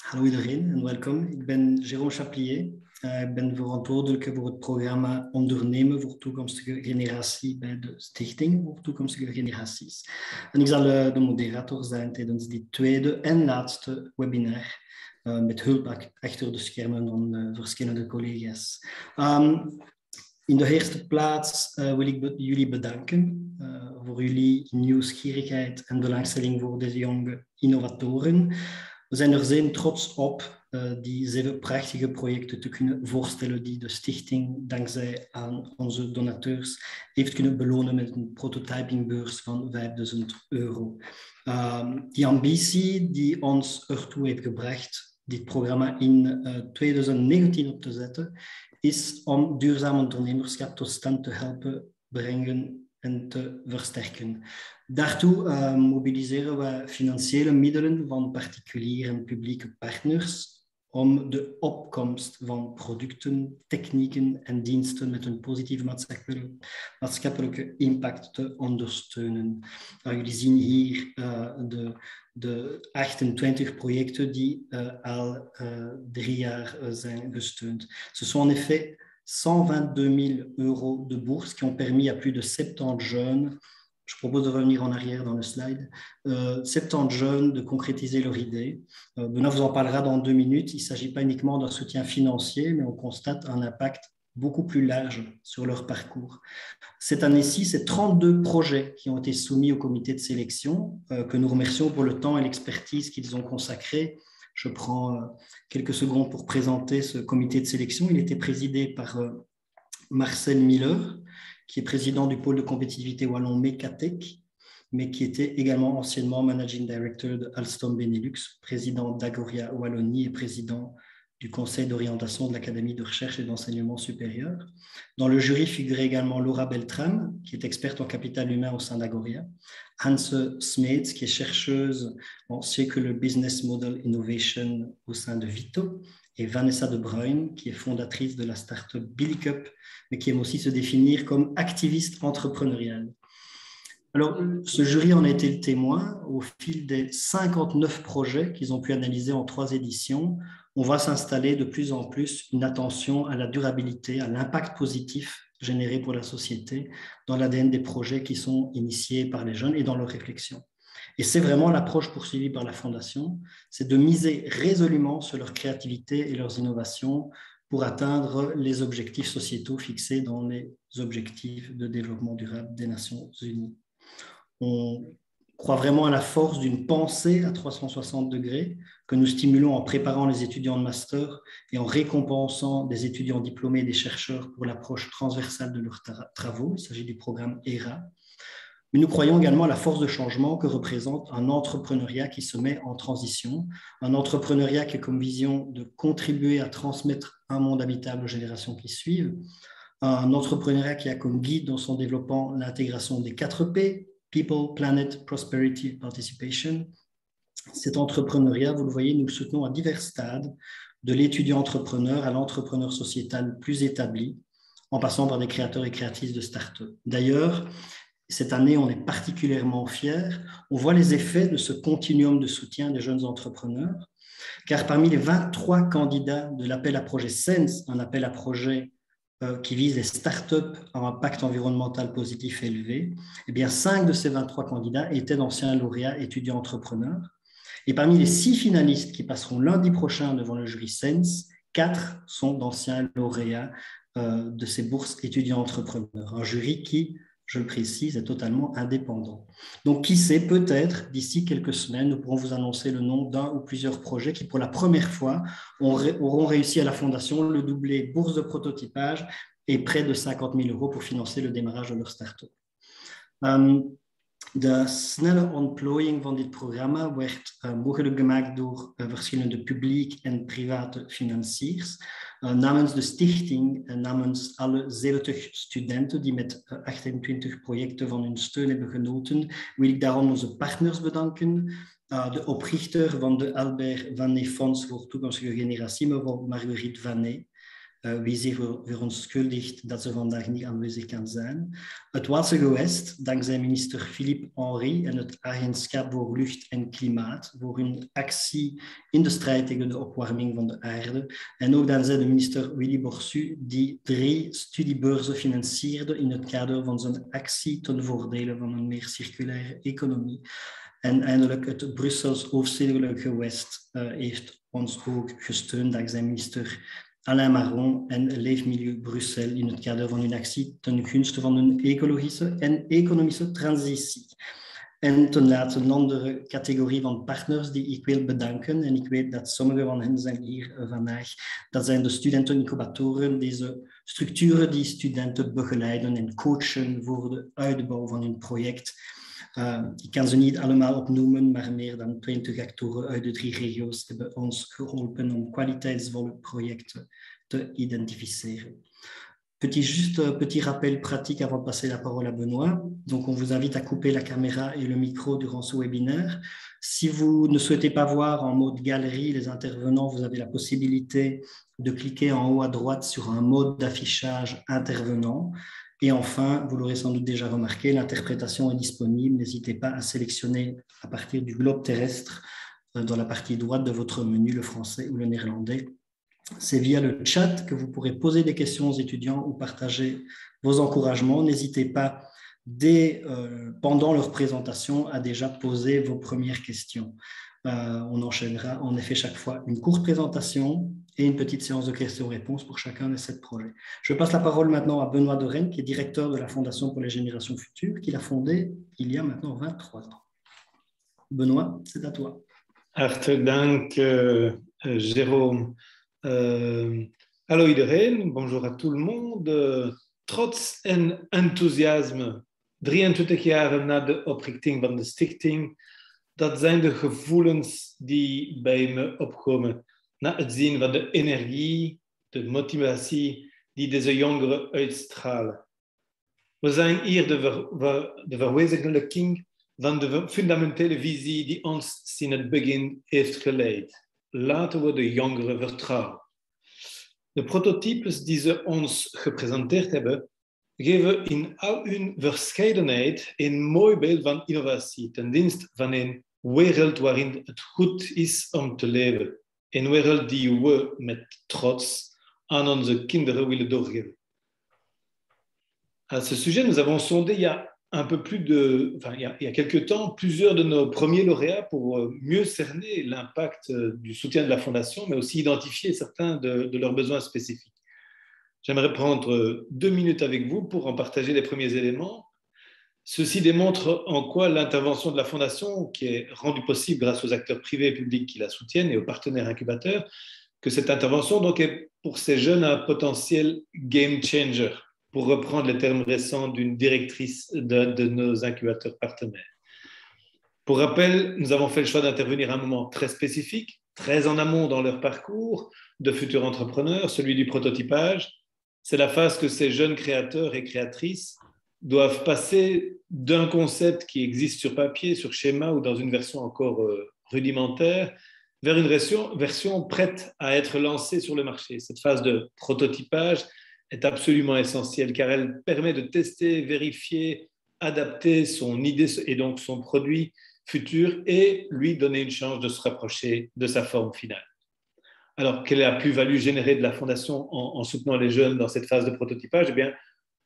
Hallo iedereen en welkom. Ik ben Jérôme Chaplier. Ik ben verantwoordelijk voor het programma Ondernemen voor toekomstige generatie bij de Stichting voor toekomstige generaties. En ik zal de moderator zijn tijdens die tweede en laatste webinar met hulp achter de schermen van verschillende collega's. In de eerste plaats wil ik jullie bedanken voor jullie nieuwsgierigheid en belangstelling voor deze jonge innovatoren. We zijn er zeer trots op die 7 prachtige projecten te kunnen voorstellen die de stichting dankzij aan onze donateurs heeft kunnen belonen met een prototypingbeurs van €5.000. Die ambitie die ons ertoe heeft gebracht dit programma in 2019 op te zetten, is om duurzaam ondernemerschap tot stand te helpen brengen en te versterken. Daartoe mobiliseren we financiële middelen van particuliere en publieke partners om de opkomst van producten, technieken en diensten met een positieve maatschappelijke impact te ondersteunen. Jullie zien hier de 28 projecten die al 3 jaar zijn gesteund. Ce sont en effet 122 000 € de bourse qui ont permis à plus de 70 jeunes. Je propose de revenir en arrière dans le slide. 70 jeunes de concrétiser leur idée. Benoît vous en parlera dans 2 minutes. Il ne s'agit pas uniquement d'un soutien financier, mais on constate un impact beaucoup plus large sur leur parcours. Cette année-ci, c'est 32 projets qui ont été soumis au comité de sélection, que nous remercions pour le temps et l'expertise qu'ils ont consacré. Je prends quelques secondes pour présenter ce comité de sélection. Il était présidé par Marcel Miller, qui est président du pôle de compétitivité wallon Mecatech, mais qui était également anciennement Managing Director de Alstom Benelux, président d'Agoria Wallonie et président du conseil d'orientation de l'Académie de recherche et d'enseignement supérieur. Dans le jury figurait également Laura Beltram, qui est experte en capital humain au sein d'Agoria, Hanse Smeets, qui est chercheuse en Circular Business Model Innovation au sein de Vito, et Vanessa De Bruyne, qui est fondatrice de la start-up Billy Cup, mais qui aime aussi se définir comme activiste entrepreneuriale. Alors, ce jury en a été le témoin. Au fil des 59 projets qu'ils ont pu analyser en 3 éditions, on voit s'installer de plus en plus une attention à la durabilité, à l'impact positif généré pour la société dans l'ADN des projets qui sont initiés par les jeunes et dans leurs réflexions. Et c'est vraiment l'approche poursuivie par la Fondation, c'est de miser résolument sur leur créativité et leurs innovations pour atteindre les objectifs sociétaux fixés dans les objectifs de développement durable des Nations Unies. On croit vraiment à la force d'une pensée à 360 degrés que nous stimulons en préparant les étudiants de master et en récompensant des étudiants diplômés et des chercheurs pour l'approche transversale de leurs travaux. Il s'agit du programme ERA. Mais nous croyons également à la force de changement que représente un entrepreneuriat qui se met en transition, un entrepreneuriat qui a comme vision de contribuer à transmettre un monde habitable aux générations qui suivent, un entrepreneuriat qui a comme guide dans son développement l'intégration des 4 P, People, Planet, Prosperity, Participation. Cet entrepreneuriat, vous le voyez, nous le soutenons à divers stades, de l'étudiant entrepreneur à l'entrepreneur sociétal plus établi, en passant par des créateurs et créatrices de start-up. D'ailleurs, cette année, on est particulièrement fiers. On voit les effets de ce continuum de soutien des jeunes entrepreneurs, car parmi les 23 candidats de l'appel à projet SENS, un appel à projet qui vise les startups à impact environnemental positif élevé, eh bien 5 de ces 23 candidats étaient d'anciens lauréats étudiants entrepreneurs. Et parmi les 6 finalistes qui passeront lundi prochain devant le jury SENS, 4 sont d'anciens lauréats de ces bourses étudiants entrepreneurs. Un jury qui, je le précise, est totalement indépendant. Donc, qui sait, peut-être, d'ici quelques semaines, nous pourrons vous annoncer le nom d'un ou plusieurs projets qui, pour la première fois, auront réussi à la Fondation le doublé bourse de prototypage et près de 50 000 € pour financer le démarrage de leur start-up. De snelle ontplooiing van dit programma werd mogelijk gemaakt door verschillende publiek en private financiers. Namens de stichting en namens alle 70 studenten die met 28 projecten van hun steun hebben genoten, wil ik daarom onze partners bedanken. De oprichter van de Albert Vanet Fonds voor toekomstige generatie, mevrouw Marguerite Vanet. wie zeer verontschuldigd dat ze vandaag niet aanwezig kan zijn. Het was er geweest dankzij minister Philippe Henry en het Agentschap voor Lucht en Klimaat voor hun actie in de strijd tegen de opwarming van de aarde. En ook dankzij de minister Willy Borsu, die 3 studiebeurzen financierde in het kader van zijn actie ten voordele van een meer circulaire economie. En eindelijk het Brussels hoofdstedelijk gewest heeft ons ook gesteund dankzij minister Alain Marron en Leefmilieu Brussel in het kader van hun actie ten gunste van een ecologische en economische transitie. En ten laatste een andere categorie van partners die ik wil bedanken. En ik weet dat sommige van hen zijn hier vandaag. Dat zijn de studenten-incubatoren, deze structuren die studenten begeleiden en coachen voor de uitbouw van hun project. Ik kan ze niet allemaal opnoemen, maar meer dan 20 actoren uit de 3 regio's hebben ons geholpen om kwaliteitsvolle projecten te identificeren. Petit rappel pratique avant de passer la parole à Benoît. Donc, on vous invite à couper la caméra et le micro durant ce webinaire. Si vous ne souhaitez pas voir en mode galerie les intervenants, vous avez la possibilité de cliquer en haut à droite sur un mode d'affichage intervenant. Et enfin, vous l'aurez sans doute déjà remarqué, l'interprétation est disponible. N'hésitez pas à sélectionner à partir du globe terrestre dans la partie droite de votre menu le français ou le néerlandais. C'est via le chat que vous pourrez poser des questions aux étudiants ou partager vos encouragements. N'hésitez pas pendant leur présentation à déjà poser vos premières questions. On enchaînera en effet chaque fois une courte présentation et une petite séance de questions-réponses pour chacun de 7 projets. Je passe la parole maintenant à Benoît de Rennes, qui est directeur de la Fondation pour les générations futures, qu'il a fondée il y a maintenant 23 ans. Benoît, c'est à toi. Hartelijk dank, Jérôme. Hallo iedereen, bonjour à tout le monde. Trots en enthousiasme, 23 jaar na de oprichting van de stichting, dat zijn de gevoelens die bij me opkomen na het zien van de energie, de motivatie die deze jongeren uitstralen. We zijn hier de verwezenlijking van de fundamentele visie die ons sinds het begin heeft geleid. Laten we de jongeren vertrouwen. De prototypes die ze ons gepresenteerd hebben, geven in al hun verscheidenheid een mooi beeld van innovatie ten dienste van een wereld waarin het goed is om te leven. Een wereld die we met trots aan onze kinderen willen doorgeven. À ce sujet, nous avons sondé il y a quelques temps plusieurs de nos premiers lauréats pour mieux cerner l'impact du soutien de la Fondation, mais aussi identifier certains de leurs besoins spécifiques. J'aimerais prendre 2 minutes avec vous pour en partager les premiers éléments. Ceci démontre en quoi l'intervention de la Fondation, qui est rendue possible grâce aux acteurs privés et publics qui la soutiennent et aux partenaires incubateurs, que cette intervention donc, est pour ces jeunes un potentiel game changer, pour reprendre les termes récents d'une directrice de nos incubateurs partenaires. Pour rappel, nous avons fait le choix d'intervenir à un moment très spécifique, très en amont dans leur parcours de futurs entrepreneurs, celui du prototypage. C'est la phase que ces jeunes créateurs et créatrices doivent passer d'un concept qui existe sur papier, sur schéma ou dans une version encore rudimentaire, vers une version prête à être lancée sur le marché. Cette phase de prototypage est absolument essentielle car elle permet de tester, vérifier, adapter son idée et donc son produit futur et lui donner une chance de se rapprocher de sa forme finale. Alors, quelle est la plus-value générée de la Fondation en soutenant les jeunes dans cette phase de prototypage? Eh bien,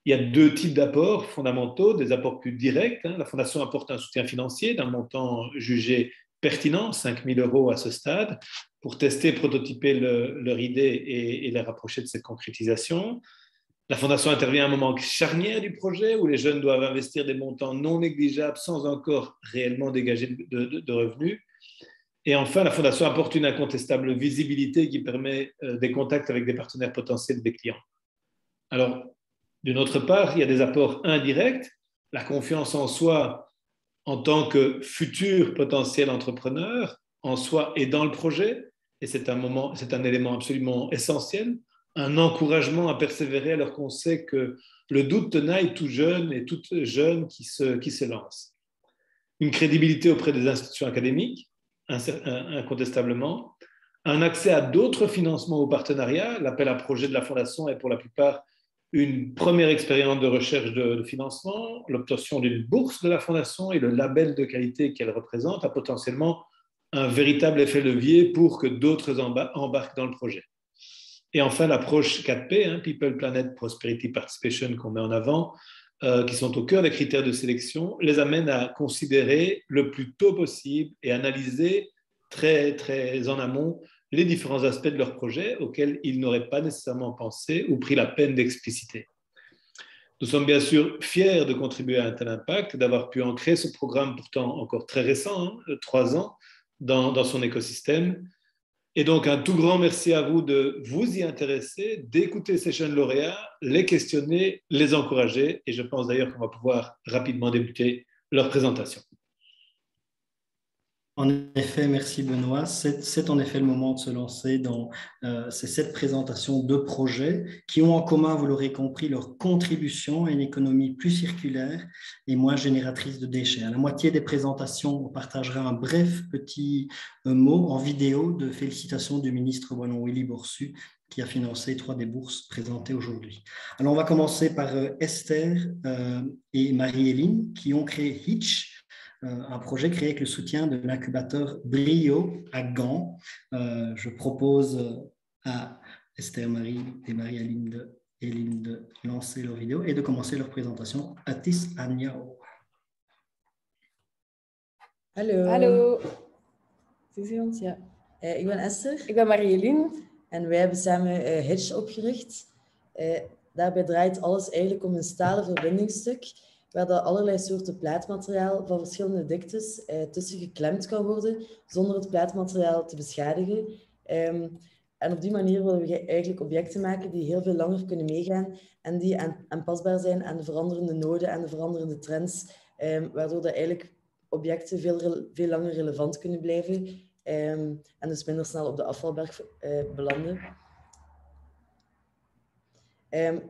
il y a 2 types d'apports fondamentaux, des apports plus directs. La Fondation apporte un soutien financier d'un montant jugé pertinent, 5 000 € à ce stade, pour tester, prototyper leur idée et les rapprocher de cette concrétisation. La Fondation intervient à un moment charnière du projet où les jeunes doivent investir des montants non négligeables sans encore réellement dégager de revenus. Et enfin, la Fondation apporte une incontestable visibilité qui permet des contacts avec des partenaires potentiels des clients. Alors, d'une autre part, il y a des apports indirects, la confiance en soi en tant que futur potentiel entrepreneur, en soi et dans le projet, et c'est un élément absolument essentiel, un encouragement à persévérer alors qu'on sait que le doute tenaille tout jeune et toute jeune qui se lance. Une crédibilité auprès des institutions académiques, incontestablement, un accès à d'autres financements ou partenariats. L'appel à projet de la Fondation est pour la plupart une première expérience de recherche de financement. L'obtention d'une bourse de la Fondation et le label de qualité qu'elle représente a potentiellement un véritable effet levier pour que d'autres embarquent dans le projet. Et enfin, l'approche 4P, People, Planet, Prosperity, Participation, qu'on met en avant, qui sont au cœur des critères de sélection, les amène à considérer le plus tôt possible et analyser très, très en amont les différents aspects de leur projet auxquels ils n'auraient pas nécessairement pensé ou pris la peine d'expliciter. Nous sommes bien sûr fiers de contribuer à un tel impact, d'avoir pu ancrer ce programme pourtant encore très récent, 3 ans, dans son écosystème. Et donc, un tout grand merci à vous de vous y intéresser, d'écouter ces jeunes lauréats, les questionner, les encourager. Et je pense d'ailleurs qu'on va pouvoir rapidement débuter leur présentation. En effet, merci Benoît. C'est en effet le moment de se lancer dans ces 7 présentations de projets qui ont en commun, vous l'aurez compris, leur contribution à une économie plus circulaire et moins génératrice de déchets. À la moitié des présentations, on partagera un bref petit mot en vidéo de félicitations du ministre wallon Willy Boursu qui a financé 3 des bourses présentées aujourd'hui. Alors, on va commencer par Esther et Marie-Hélène qui ont créé Hitch, un projet créé avec le soutien de l'incubateur Brio à Gand. Je propose à Esther Marie et Marie-Hélène de lancer leur vidéo et de commencer leur présentation. Atis Anyao. Hallo. Hallo. Zie je ons? Ja. Ik ben Esther. Ik ben Marie-Hélène. En wij hebben samen Hitch opgericht. Daarbij draait alles eigenlijk om een stalen verbindingsstuk, waar er allerlei soorten plaatmateriaal van verschillende diktes tussen geklemd kan worden, zonder het plaatmateriaal te beschadigen. En op die manier willen we eigenlijk objecten maken die heel veel langer kunnen meegaan en die aanpasbaar zijn aan de veranderende noden en de veranderende trends, waardoor dat eigenlijk objecten veel langer relevant kunnen blijven en dus minder snel op de afvalberg belanden.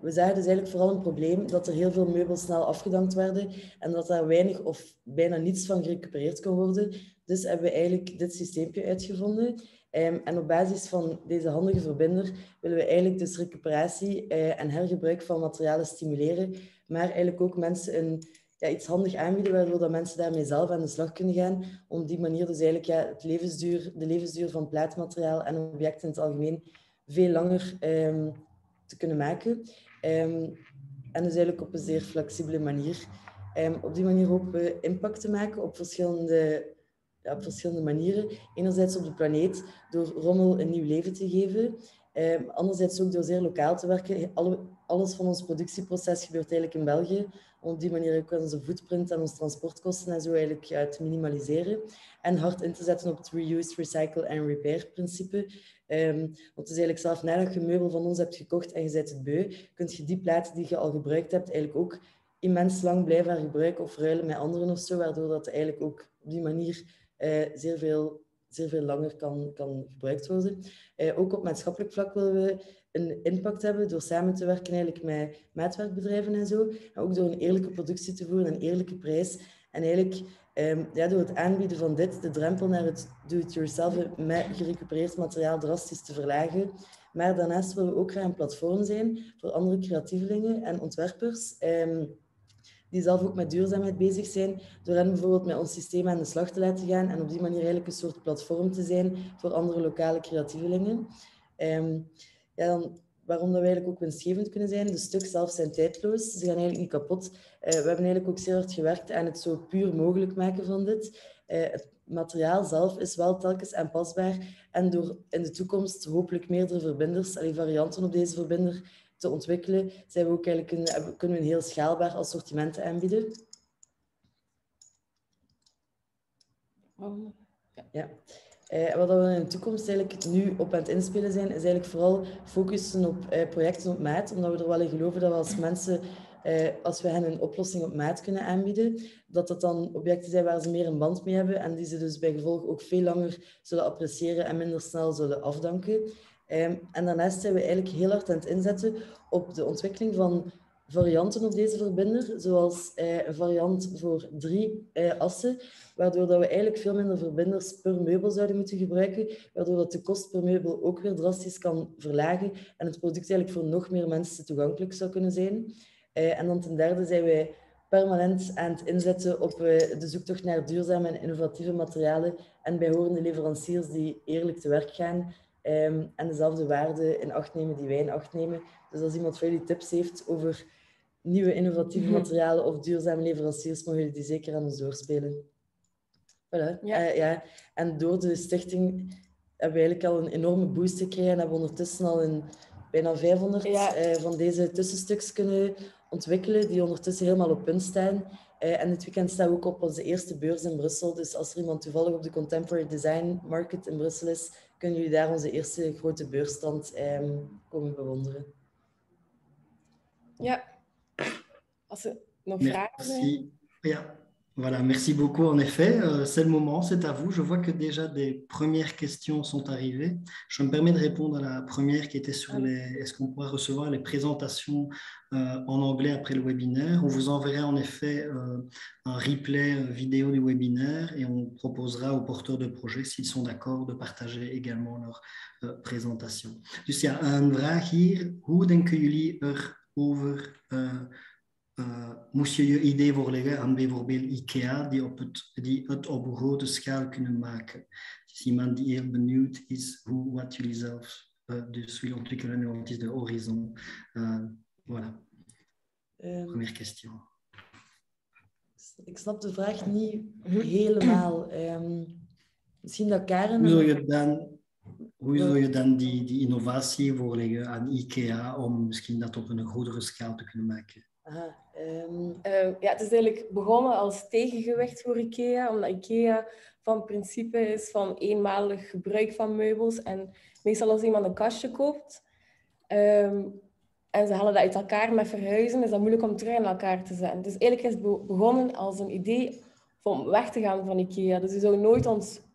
We zagen dus eigenlijk vooral een probleem dat er heel veel meubels snel afgedankt werden en dat daar weinig of bijna niets van gerecupereerd kon worden. Dus hebben we eigenlijk dit systeempje uitgevonden. En op basis van deze handige verbinder willen we eigenlijk dus recuperatie en hergebruik van materialen stimuleren, maar eigenlijk ook mensen iets handig aanbieden, waardoor dat mensen daarmee zelf aan de slag kunnen gaan. Om die manier dus eigenlijk de levensduur van plaatmateriaal en objecten in het algemeen veel langer te kunnen maken. En dus eigenlijk op een zeer flexibele manier. Op die manier hopen we impact te maken op verschillende manieren. Enerzijds op de planeet, door rommel een nieuw leven te geven. Anderzijds ook door zeer lokaal te werken. Alles van ons productieproces gebeurt eigenlijk in België. Om op die manier ook onze footprint en onze transportkosten en zo eigenlijk te minimaliseren. En hard in te zetten op het reuse, recycle en repair principe. Want het is eigenlijk zelf nadat je een meubel van ons hebt gekocht en je bent het beu, kun je die platen die je al gebruikt hebt eigenlijk ook immens lang blijven gebruiken of ruilen met anderen of zo, waardoor dat eigenlijk ook op die manier zeer veel langer kan gebruikt worden. Ook op maatschappelijk vlak willen we een impact hebben door samen te werken eigenlijk met maatwerkbedrijven en zo. En ook door een eerlijke productie te voeren, een eerlijke prijs. En eigenlijk door het aanbieden van de drempel naar het do-it-yourself met gerecupereerd materiaal drastisch te verlagen. Maar daarnaast willen we ook graag een platform zijn voor andere creatievelingen en ontwerpers die zelf ook met duurzaamheid bezig zijn, door hen bijvoorbeeld met ons systeem aan de slag te laten gaan en op die manier eigenlijk een soort platform te zijn voor andere lokale creatievelingen. Waarom dat we eigenlijk ook winstgevend kunnen zijn. De stuks zelf zijn tijdloos, ze gaan eigenlijk niet kapot. We hebben eigenlijk ook zeer hard gewerkt aan het zo puur mogelijk maken van dit. Het materiaal zelf is wel telkens aanpasbaar en door in de toekomst hopelijk meerdere verbinders, varianten op deze verbinder te ontwikkelen, zijn we ook eigenlijk kunnen we een heel schaalbaar assortiment aanbieden. Ja. Wat we in de toekomst eigenlijk nu op aan het inspelen zijn, is eigenlijk vooral focussen op projecten op maat, omdat we er wel in geloven dat we als mensen, als we hen een oplossing op maat kunnen aanbieden, dat dat dan objecten zijn waar ze meer een band mee hebben en die ze dus bij gevolg ook veel langer zullen appreciëren en minder snel zullen afdanken. En daarnaast zijn we eigenlijk heel hard aan het inzetten op de ontwikkeling van varianten op deze verbinder, zoals een variant voor 3 assen, waardoor dat we eigenlijk veel minder verbinders per meubel zouden moeten gebruiken, waardoor dat de kost per meubel ook weer drastisch kan verlagen en het product eigenlijk voor nog meer mensen toegankelijk zou kunnen zijn. En dan ten derde zijn wij permanent aan het inzetten op de zoektocht naar duurzame en innovatieve materialen en bijhorende leveranciers die eerlijk te werk gaan en dezelfde waarden in acht nemen die wij in acht nemen. Dus als iemand van jullie tips heeft over nieuwe innovatieve materialen of duurzame leveranciers, mogen jullie die zeker aan ons doorspelen. Voilà. Ja. En door de stichting hebben we eigenlijk al een enorme boost gekregen en hebben we ondertussen al bijna 500 van deze tussenstukjes kunnen ontwikkelen, die ondertussen helemaal op punt staan. En dit weekend staan we ook op onze eerste beurs in Brussel. Dus als er iemand toevallig op de Contemporary Design Market in Brussel is, kunnen jullie daar onze eerste grote beursstand komen bewonderen. Ja. Als er nog vragen zijn? Ja. Voilà, merci beaucoup. En effet, c'est le moment, c'est à vous. Je vois que déjà des premières questions sont arrivées. Je me permets de répondre à la première qui était sur est-ce qu'on pourrait recevoir les présentations en anglais après le webinaire. On vous enverra en effet un replay vidéo du webinaire et on proposera aux porteurs de projets, s'ils sont d'accord, de partager également leur présentation. Dus ja, een vraag hier. Hoe denken jullie erover? Moest je je idee voorleggen aan bijvoorbeeld IKEA, die het op grote schaal kunnen maken? Het is iemand die heel benieuwd is wat jullie zelf dus willen ontwikkelen en wat is de horizon. Voilà. Première question. Ik snap de vraag niet helemaal. Misschien dat Karen... Hoe zou je dan die innovatie voorleggen aan IKEA om misschien dat op een grotere schaal te kunnen maken? Ja, het is eigenlijk begonnen als tegengewicht voor IKEA, omdat IKEA van principe is van eenmalig gebruik van meubels. En meestal als iemand een kastje koopt en ze halen dat uit elkaar met verhuizen, is dat moeilijk om terug in elkaar te zetten. Dus eigenlijk is het begonnen als een idee om weg te gaan van IKEA. Dus we zouden nooit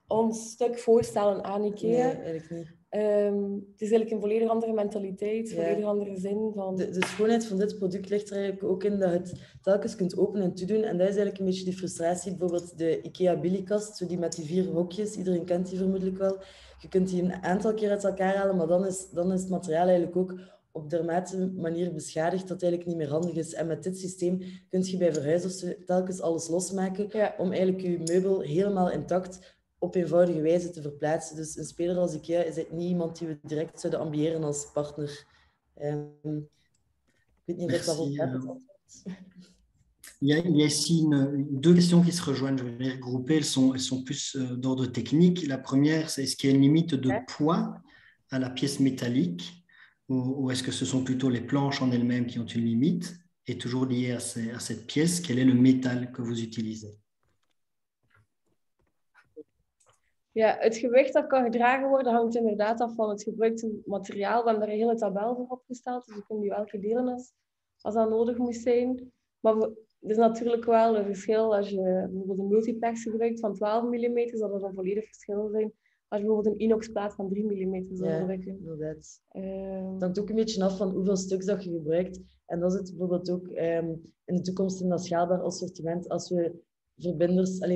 ons stuk voorstellen aan IKEA. Nee, eigenlijk niet. Het is eigenlijk een volledig andere mentaliteit, een volledig andere zin van... De schoonheid van dit product ligt er eigenlijk ook in dat je het telkens kunt openen en toedoen. En dat is eigenlijk een beetje die frustratie. Bijvoorbeeld de IKEA Billy-kast, zo die met die 4 hokjes. Iedereen kent die vermoedelijk wel. Je kunt die een aantal keer uit elkaar halen, maar dan is het materiaal eigenlijk ook op dermate manier beschadigd dat het eigenlijk niet meer handig is. En met dit systeem kun je bij verhuizers telkens alles losmaken om eigenlijk je meubel helemaal intact op eenvoudige wijze te verplaatsen. Dus een speler als IKEA is het niet iemand die we direct zouden ambiëren als partner. Ik weet niet of dat wel gaat. Il y a ici deux questions qui se rejoignent. Je vais les regrouper. Elles sont plus d'ordre technique. La première, c'est est-ce qu'il y a une limite de poids à la pièce métallique ou est-ce que ce sont plutôt les planches en elles-mêmes qui ont une limite et toujours liée à cette pièce, quel est le métal que vous utilisez? Ja, het gewicht dat kan gedragen worden hangt inderdaad af van het gebruikte materiaal. We hebben daar een hele tabel voor opgesteld, dus we kunnen die welke delen als dat nodig moest zijn. Maar er is natuurlijk wel een verschil als je bijvoorbeeld een multiplex gebruikt van 12 mm, zal dat een volledig verschil zijn. Als je bijvoorbeeld een inoxplaat van 3 mm zou gebruiken. Inderdaad. Het hangt ook een beetje af van hoeveel stuks dat je gebruikt. En dat is het bijvoorbeeld ook in de toekomst in dat schaalbaar assortiment. Als we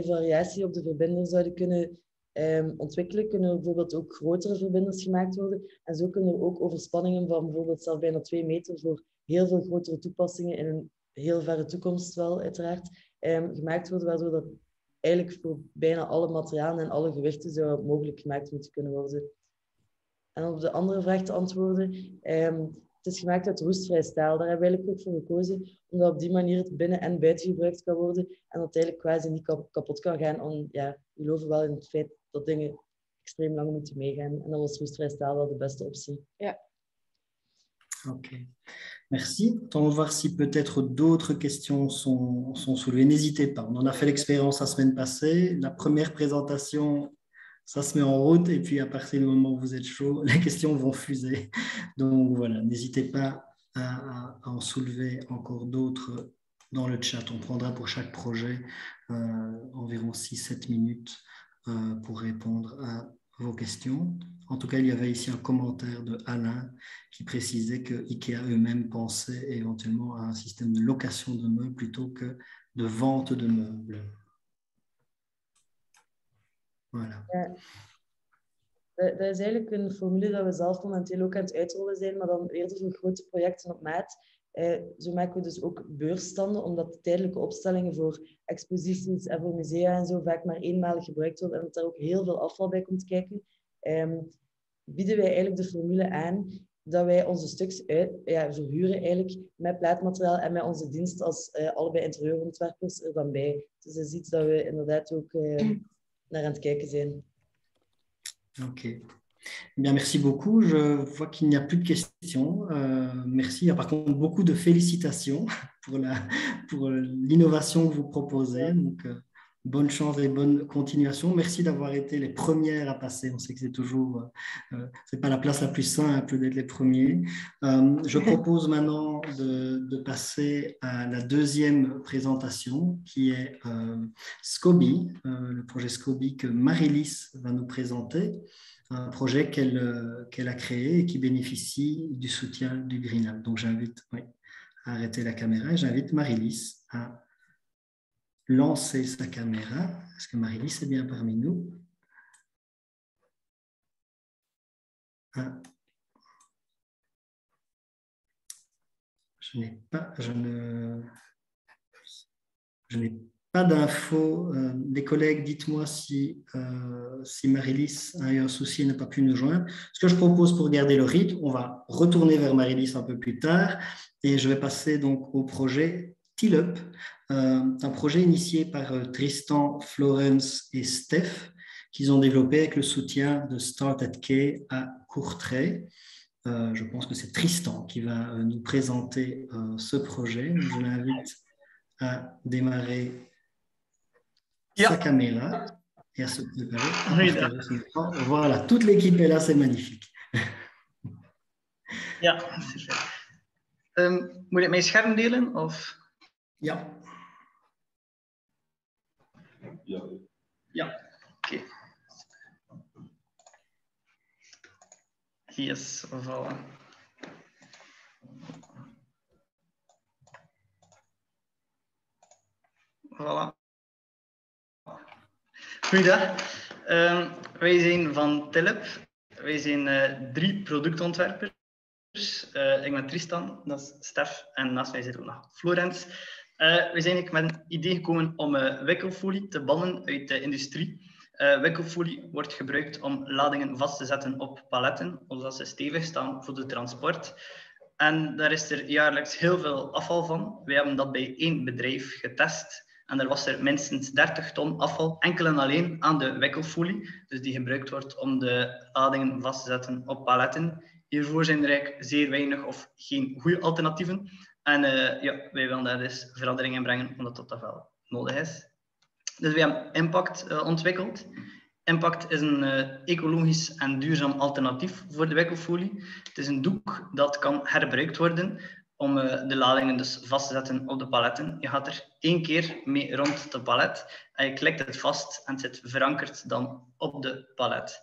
variatie op de verbinder zouden kunnen ontwikkelen, kunnen er bijvoorbeeld ook grotere verbinders gemaakt worden. En zo kunnen er ook overspanningen van bijvoorbeeld zelfs bijna 2 meter voor heel veel grotere toepassingen in een heel verre toekomst wel uiteraard gemaakt worden, waardoor dat eigenlijk voor bijna alle materialen en alle gewichten zou mogelijk gemaakt moeten kunnen worden. En om op de andere vraag te antwoorden, het is gemaakt uit roestvrij staal. Daar hebben we eigenlijk ook voor gekozen, omdat op die manier het binnen- en buiten gebruikt kan worden en dat het eigenlijk quasi niet kapot kan gaan. We geloven wel in het feit dat dingen extreem lang moeten meegaan. En dan was roestvrij staal wel de beste optie. Ja. Ok, merci. On va voir si peut-être d'autres questions sont soulevées. N'hésitez pas, on en a fait l'expérience la semaine passée. La première présentation, ça se met en route et puis à partir du moment où vous êtes chaud, les questions vont fuser. Donc voilà, n'hésitez pas à en soulever encore d'autres dans le chat. On prendra pour chaque projet environ 6-7 minutes pour répondre à vos questions. En tout cas, il y avait ici un commentaire de Alain qui précisait que IKEA eux-mêmes pensaient éventuellement à un système de location de meubles plutôt que de vente de meubles. Voilà. Ja. Dat is eigenlijk een formule dat we zelf momenteel ook aan het uitrollen zijn, maar dan eerder voor grote projecten op maat. Zo maken we dus ook beursstanden, omdat tijdelijke opstellingen voor exposities en voor musea en zo vaak maar eenmalig gebruikt worden en dat daar ook heel veel afval bij komt kijken. Bieden wij eigenlijk de formule aan dat wij onze stuks verhuren eigenlijk met plaatmateriaal en met onze dienst als allebei interieurontwerpers er dan bij. Dus dat is iets dat we inderdaad ook naar aan het kijken zijn. Ok. Bien, merci beaucoup. Je vois qu'il n'y a plus de questions. Merci. Il y a par contre beaucoup de félicitations pour l'innovation que vous proposez. Donc, bonne chance et bonne continuation. Merci d'avoir été les premières à passer. On sait que c'est toujours, c'est pas la place la plus simple d'être les premiers. Je propose maintenant de passer à la deuxième présentation qui est SCOBY, le projet SCOBY que Marie-Lise va nous présenter. Un projet qu'elle a créé et qui bénéficie du soutien du Green Lab. Donc, j'invite à arrêter la caméra et j'invite Marie-Lise à lancer sa caméra. Est-ce que Marie-Lise est bien parmi nous? Je n'ai pas d'infos. Les collègues, dites-moi si Marie-Lise a eu un souci et n'a pas pu nous joindre. Ce que je propose pour garder le rythme, on va retourner vers Marie-Lise un peu plus tard et je vais passer donc au projet Till-Up, un projet initié par Tristan, Florence et Steph qu'ils ont développé avec le soutien de Start at K à Courtrai. Je pense que c'est Tristan qui va nous présenter ce projet. Je l'invite à démarrer sa caméra et à se préparer. Voilà, toute l'équipe est là, c'est magnifique. Ja, super. Moet ik mijn scherm delen? Of? Ja. Ja, oké. Yes, voilà. Voilà. Goeiedag. Wij zijn van Till-Up. Wij zijn 3 productontwerpers. Ik ben Tristan, dat is Stef en naast mij zit ook nog Florence. We zijn eigenlijk met een idee gekomen om wikkelfolie te bannen uit de industrie. Wikkelfolie wordt gebruikt om ladingen vast te zetten op paletten, zodat ze stevig staan voor de transport. En daar is er jaarlijks heel veel afval van. We hebben dat bij 1 bedrijf getest. En daar was er minstens 30 ton afval, enkel en alleen aan de wikkelfolie. Dus die gebruikt wordt om de ladingen vast te zetten op paletten. Hiervoor zijn er eigenlijk zeer weinig of geen goede alternatieven. En wij willen daar dus verandering in brengen, omdat dat wel nodig is. Dus we hebben Impact ontwikkeld. Impact is een ecologisch en duurzaam alternatief voor de wikkelfolie. Het is een doek dat kan herbruikt worden om de ladingen dus vast te zetten op de paletten. Je gaat er 1 keer mee rond de palet en je klikt het vast en het zit verankerd dan op de palet.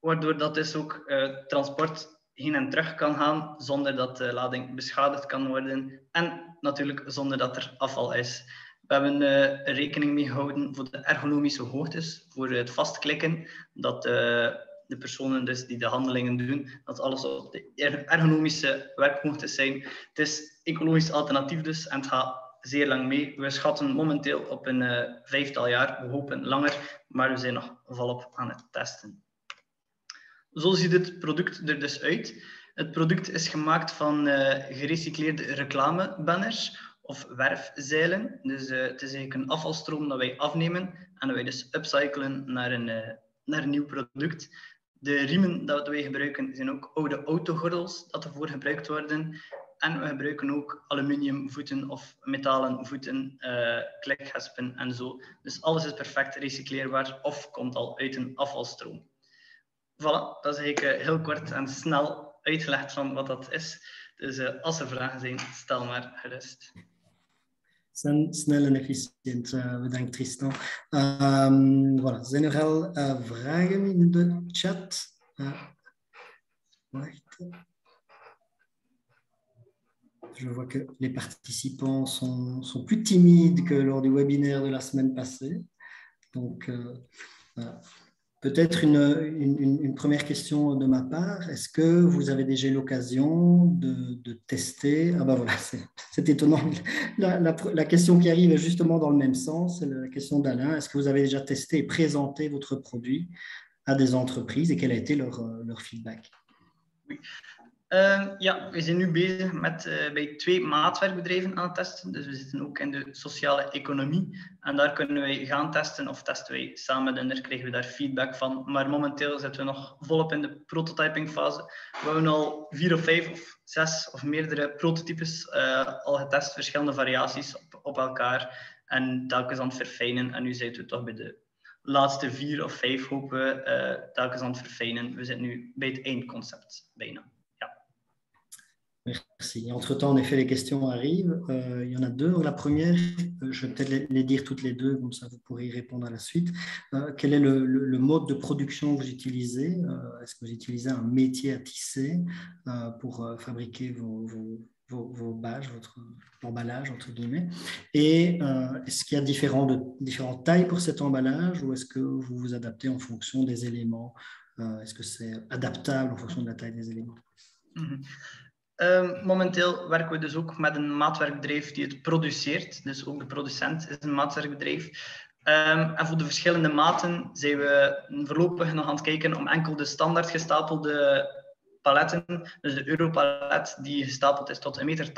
Waardoor dat dus ook transport heen en terug kan gaan zonder dat de lading beschadigd kan worden en natuurlijk zonder dat er afval is. We hebben rekening mee gehouden voor de ergonomische hoogtes, voor het vastklikken, dat de personen dus die de handelingen doen, dat alles op de ergonomische werkhoogtes zijn. Het is ecologisch alternatief dus en het gaat zeer lang mee. We schatten momenteel op een 5-tal jaar, we hopen langer, maar we zijn nog volop aan het testen. Zo ziet het product er dus uit. Het product is gemaakt van gerecycleerde reclamebanners of werfzeilen. Dus het is eigenlijk een afvalstroom dat wij afnemen en dat wij dus upcyclen naar een nieuw product. De riemen die wij gebruiken zijn ook oude autogordels dat ervoor gebruikt worden. En we gebruiken ook aluminiumvoeten of metalen voeten, klikgespen en zo. Dus alles is perfect recycleerbaar of komt al uit een afvalstroom. Voilà, dat is eigenlijk heel kort en snel uitgelegd van wat dat is. Dus als er vragen zijn, stel maar gerust. Snel en efficiënt, bedankt Tristan. Voilà. Zijn er al vragen in de chat? Wacht. Je vois que les participants sont plus timides que lors du webinaire de la semaine passée. Donc, voilà. Peut-être une première question de ma part. Est-ce que vous avez déjà eu l'occasion de tester? Ah ben voilà, c'est étonnant. La question qui arrive est justement dans le même sens. C'est la question d'Alain. Est-ce que vous avez déjà testé et présenté votre produit à des entreprises et quel a été leur feedback? Oui. Ja, we zijn nu bezig met bij 2 maatwerkbedrijven aan het testen. Dus we zitten ook in de sociale economie. En daar kunnen wij gaan testen of testen wij samen en daar krijgen we daar feedback van. Maar momenteel zitten we nog volop in de prototypingfase. We hebben al 4 of 5 of 6 of meerdere prototypes al getest, verschillende variaties op elkaar. En telkens aan het verfijnen. En nu zijn we toch bij de laatste 4 of 5 hopen we telkens aan het verfijnen. We zitten nu bij het eindconcept bijna. Merci. Entre-temps, en effet, les questions arrivent. Il y en a 2. La première, je vais peut-être les dire toutes les 2, comme ça vous pourrez y répondre à la suite. Quel est le mode de production que vous utilisez? Est-ce que vous utilisez un métier à tisser pour fabriquer vos bâches, votre emballage, entre guillemets? Et est-ce qu'il y a différentes tailles pour cet emballage ou est-ce que vous vous adaptez en fonction des éléments? Est-ce que c'est adaptable en fonction de la taille des éléments? Momenteel werken we dus ook met een maatwerkbedrijf die het produceert. Dus ook de producent is een maatwerkbedrijf. En voor de verschillende maten zijn we voorlopig nog aan het kijken om enkel de standaard gestapelde paletten, dus de Europalet die gestapeld is tot 1,80 meter,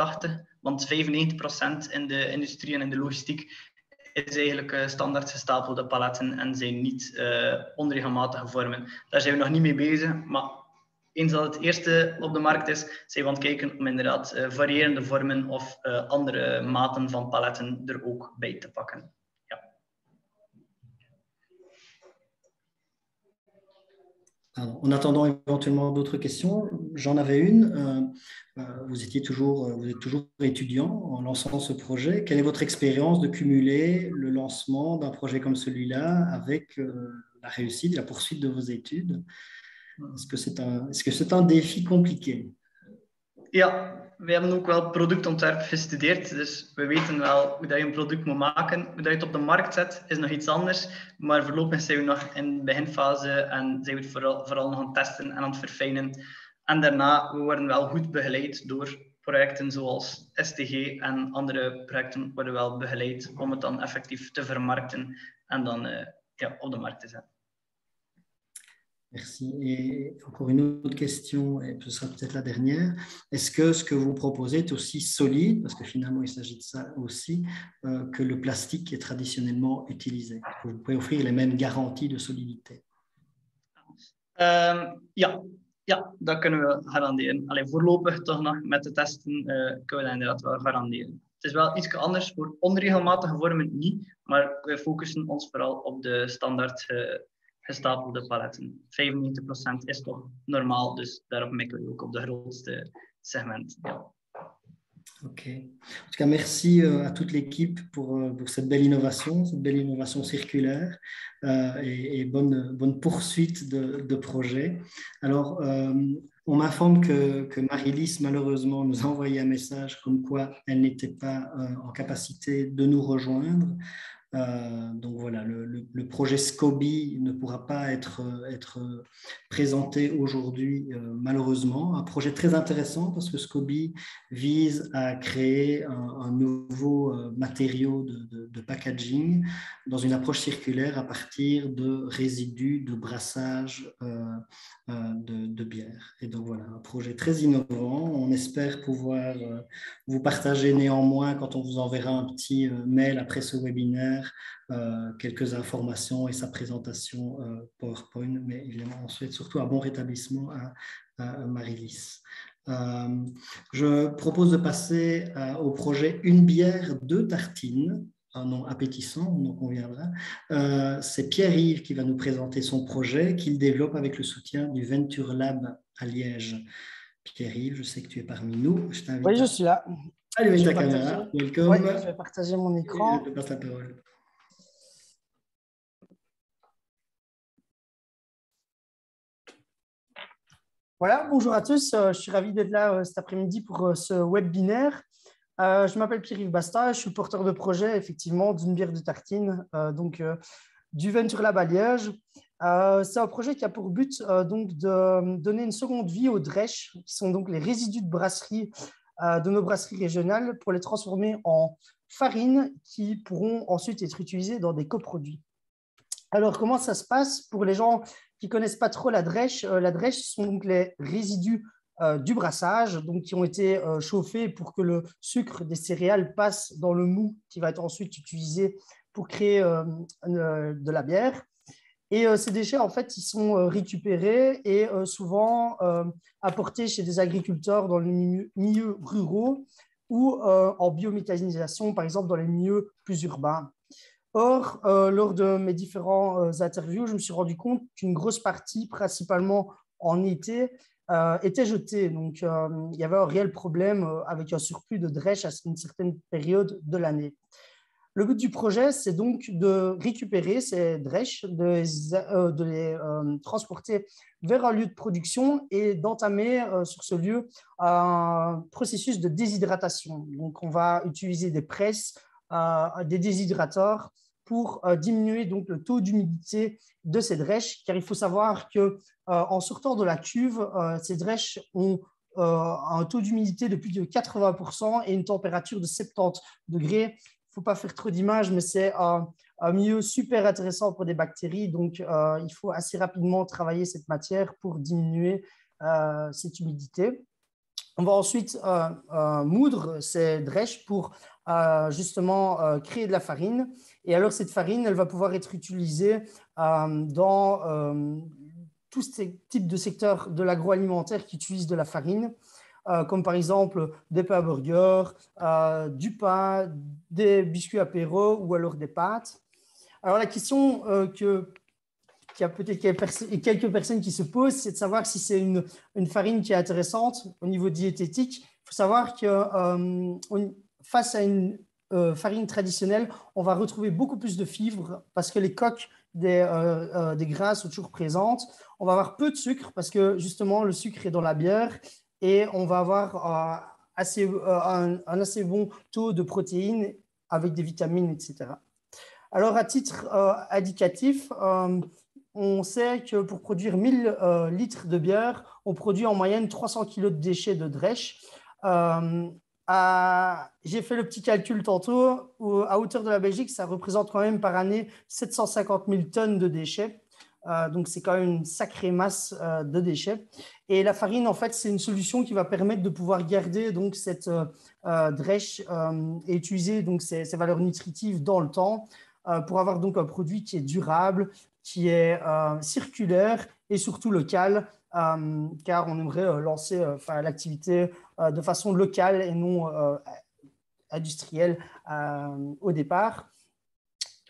want 95% in de industrie en in de logistiek is eigenlijk standaard gestapelde paletten en zijn niet onregelmatige vormen. Daar zijn we nog niet mee bezig, maar eens dat het eerste op de markt is, zijn we aan het kijken om inderdaad variërende vormen of andere maten van paletten er ook bij te pakken. Ja. Alors, en attendant éventuellement d'autres questions, j'en avais une. Vous êtes toujours étudiant en lançant ce projet. Quelle est votre expérience de cumuler le lancement d'un projet comme celui-là avec la réussite, la poursuite de vos études? Est-ce que c'est un défi compliqué? Ja, wij hebben ook wel productontwerp gestudeerd, dus we weten wel hoe dat je een product moet maken. Hoe dat je het op de markt zet, is nog iets anders. Maar voorlopig zijn we nog in de beginfase en zijn we het vooral nog aan het testen en aan het verfijnen. En daarna, we worden wel goed begeleid door projecten zoals STG en andere projecten worden wel begeleid om het dan effectief te vermarkten en dan op de markt te zetten. Merci. Et encore une autre question, et ce sera peut-être la dernière. Est-ce que ce que vous proposez est aussi solide, parce que finalement il s'agit de ça aussi, que le plastique qui est traditionnellement utilisé? Vous pouvez offrir les mêmes garanties de solidité? Ja, dat kunnen we garanderen. Alleen voorlopig toch nog met de testen kunnen we dat inderdaad wel garanderen. Het is wel iets anders voor onregelmatige vormen niet, maar we focussen ons vooral op de standaard gestapelde paletten. 95% is toch normaal, dus daarop mikken we ook op de grootste segment. Ja. Ok. En tout cas, merci à toute l'équipe pour cette belle innovation circulaire et bonne poursuite de projet. Alors, on m'informe que Marie-Lise, malheureusement, nous a envoyé un message comme quoi elle n'était pas en capacité de nous rejoindre. Donc voilà, le projet SCOBY ne pourra pas être présenté aujourd'hui, malheureusement. Un projet très intéressant parce que SCOBY vise à créer un nouveau matériau de packaging dans une approche circulaire à partir de résidus de brassage de bière. Et donc voilà, un projet très innovant. On espère pouvoir vous partager néanmoins, quand on vous enverra un petit mail après ce webinaire, quelques informations et sa présentation PowerPoint, mais évidemment on souhaite surtout un bon rétablissement à Marie-Lise. Je propose de passer au projet Une bière, 2 tartines, un nom appétissant, on en conviendra. C'est Pierre-Yves qui va nous présenter son projet qu'il développe avec le soutien du Venture Lab à Liège. Pierre-Yves, je sais que tu es parmi nous. Oui, je suis là. Allez, Je mets vais ta caméra. partager. Welcome. Ouais, je vais partager mon Et écran. je te passe la parole. Voilà, bonjour à tous. Je suis ravi d'être là cet après-midi pour ce webinaire. Je m'appelle Pierre-Yves Basta. Je suis porteur de projet, effectivement, d'une bière de tartine, du Venture Lab à Liège. C'est un projet qui a pour but donc de donner une seconde vie aux drèches, qui sont donc les résidus de brasserie de nos brasseries régionales, pour les transformer en farine qui pourront ensuite être utilisées dans des coproduits. Alors, comment ça se passe pour les gens qui ne connaissent pas trop la drèche? La drèche, ce sont donc les résidus du brassage, donc qui ont été chauffés pour que le sucre des céréales passe dans le mou qui va être ensuite utilisé pour créer de la bière. Et ces déchets, en fait, ils sont récupérés et souvent apportés chez des agriculteurs dans les milieux ruraux ou en biométhanisation, par exemple, dans les milieux plus urbains. Or, lors de mes différents interviews, je me suis rendu compte qu'une grosse partie, principalement en été, était jetée. Donc, il y avait un réel problème avec un surplus de drèche à une certaine période de l'année. Le but du projet, c'est donc de récupérer ces drèches, de les transporter vers un lieu de production et d'entamer sur ce lieu un processus de déshydratation. Donc, on va utiliser des presses, des déshydrateurs pour diminuer donc le taux d'humidité de ces drèches, car il faut savoir qu'en sortant de la cuve, ces drèches ont un taux d'humidité de plus de 80% et une température de 70 degrés. Il ne faut pas faire trop d'images, mais c'est un milieu super intéressant pour des bactéries. Donc, il faut assez rapidement travailler cette matière pour diminuer cette humidité. On va ensuite moudre ces drèches pour justement créer de la farine. Et alors, cette farine, elle va pouvoir être utilisée dans tous ces types de secteurs de l'agroalimentaire qui utilisent de la farine. Comme par exemple des pains burgers, du pain, des biscuits apéro ou alors des pâtes. Alors la question qu'il y a peut-être quelques personnes qui se posent, c'est de savoir si c'est une farine qui est intéressante au niveau diététique. Il faut savoir que face à une farine traditionnelle, on va retrouver beaucoup plus de fibres parce que les coques des grains sont toujours présentes. On va avoir peu de sucre parce que justement le sucre est dans la bière. Et on va avoir un assez bon taux de protéines avec des vitamines, etc. Alors, à titre indicatif, on sait que pour produire 1000 litres de bière, on produit en moyenne 300 kg de déchets de drèche. J'ai fait le petit calcul tantôt, à hauteur de la Belgique, ça représente quand même par année 750 000 tonnes de déchets. Donc, c'est quand même une sacrée masse de déchets. Et la farine, en fait, c'est une solution qui va permettre de pouvoir garder donc, cette drèche et utiliser donc, ces valeurs nutritives dans le temps pour avoir donc, un produit qui est durable, qui est circulaire et surtout local, car on aimerait lancer l'activité de façon locale et non industrielle au départ.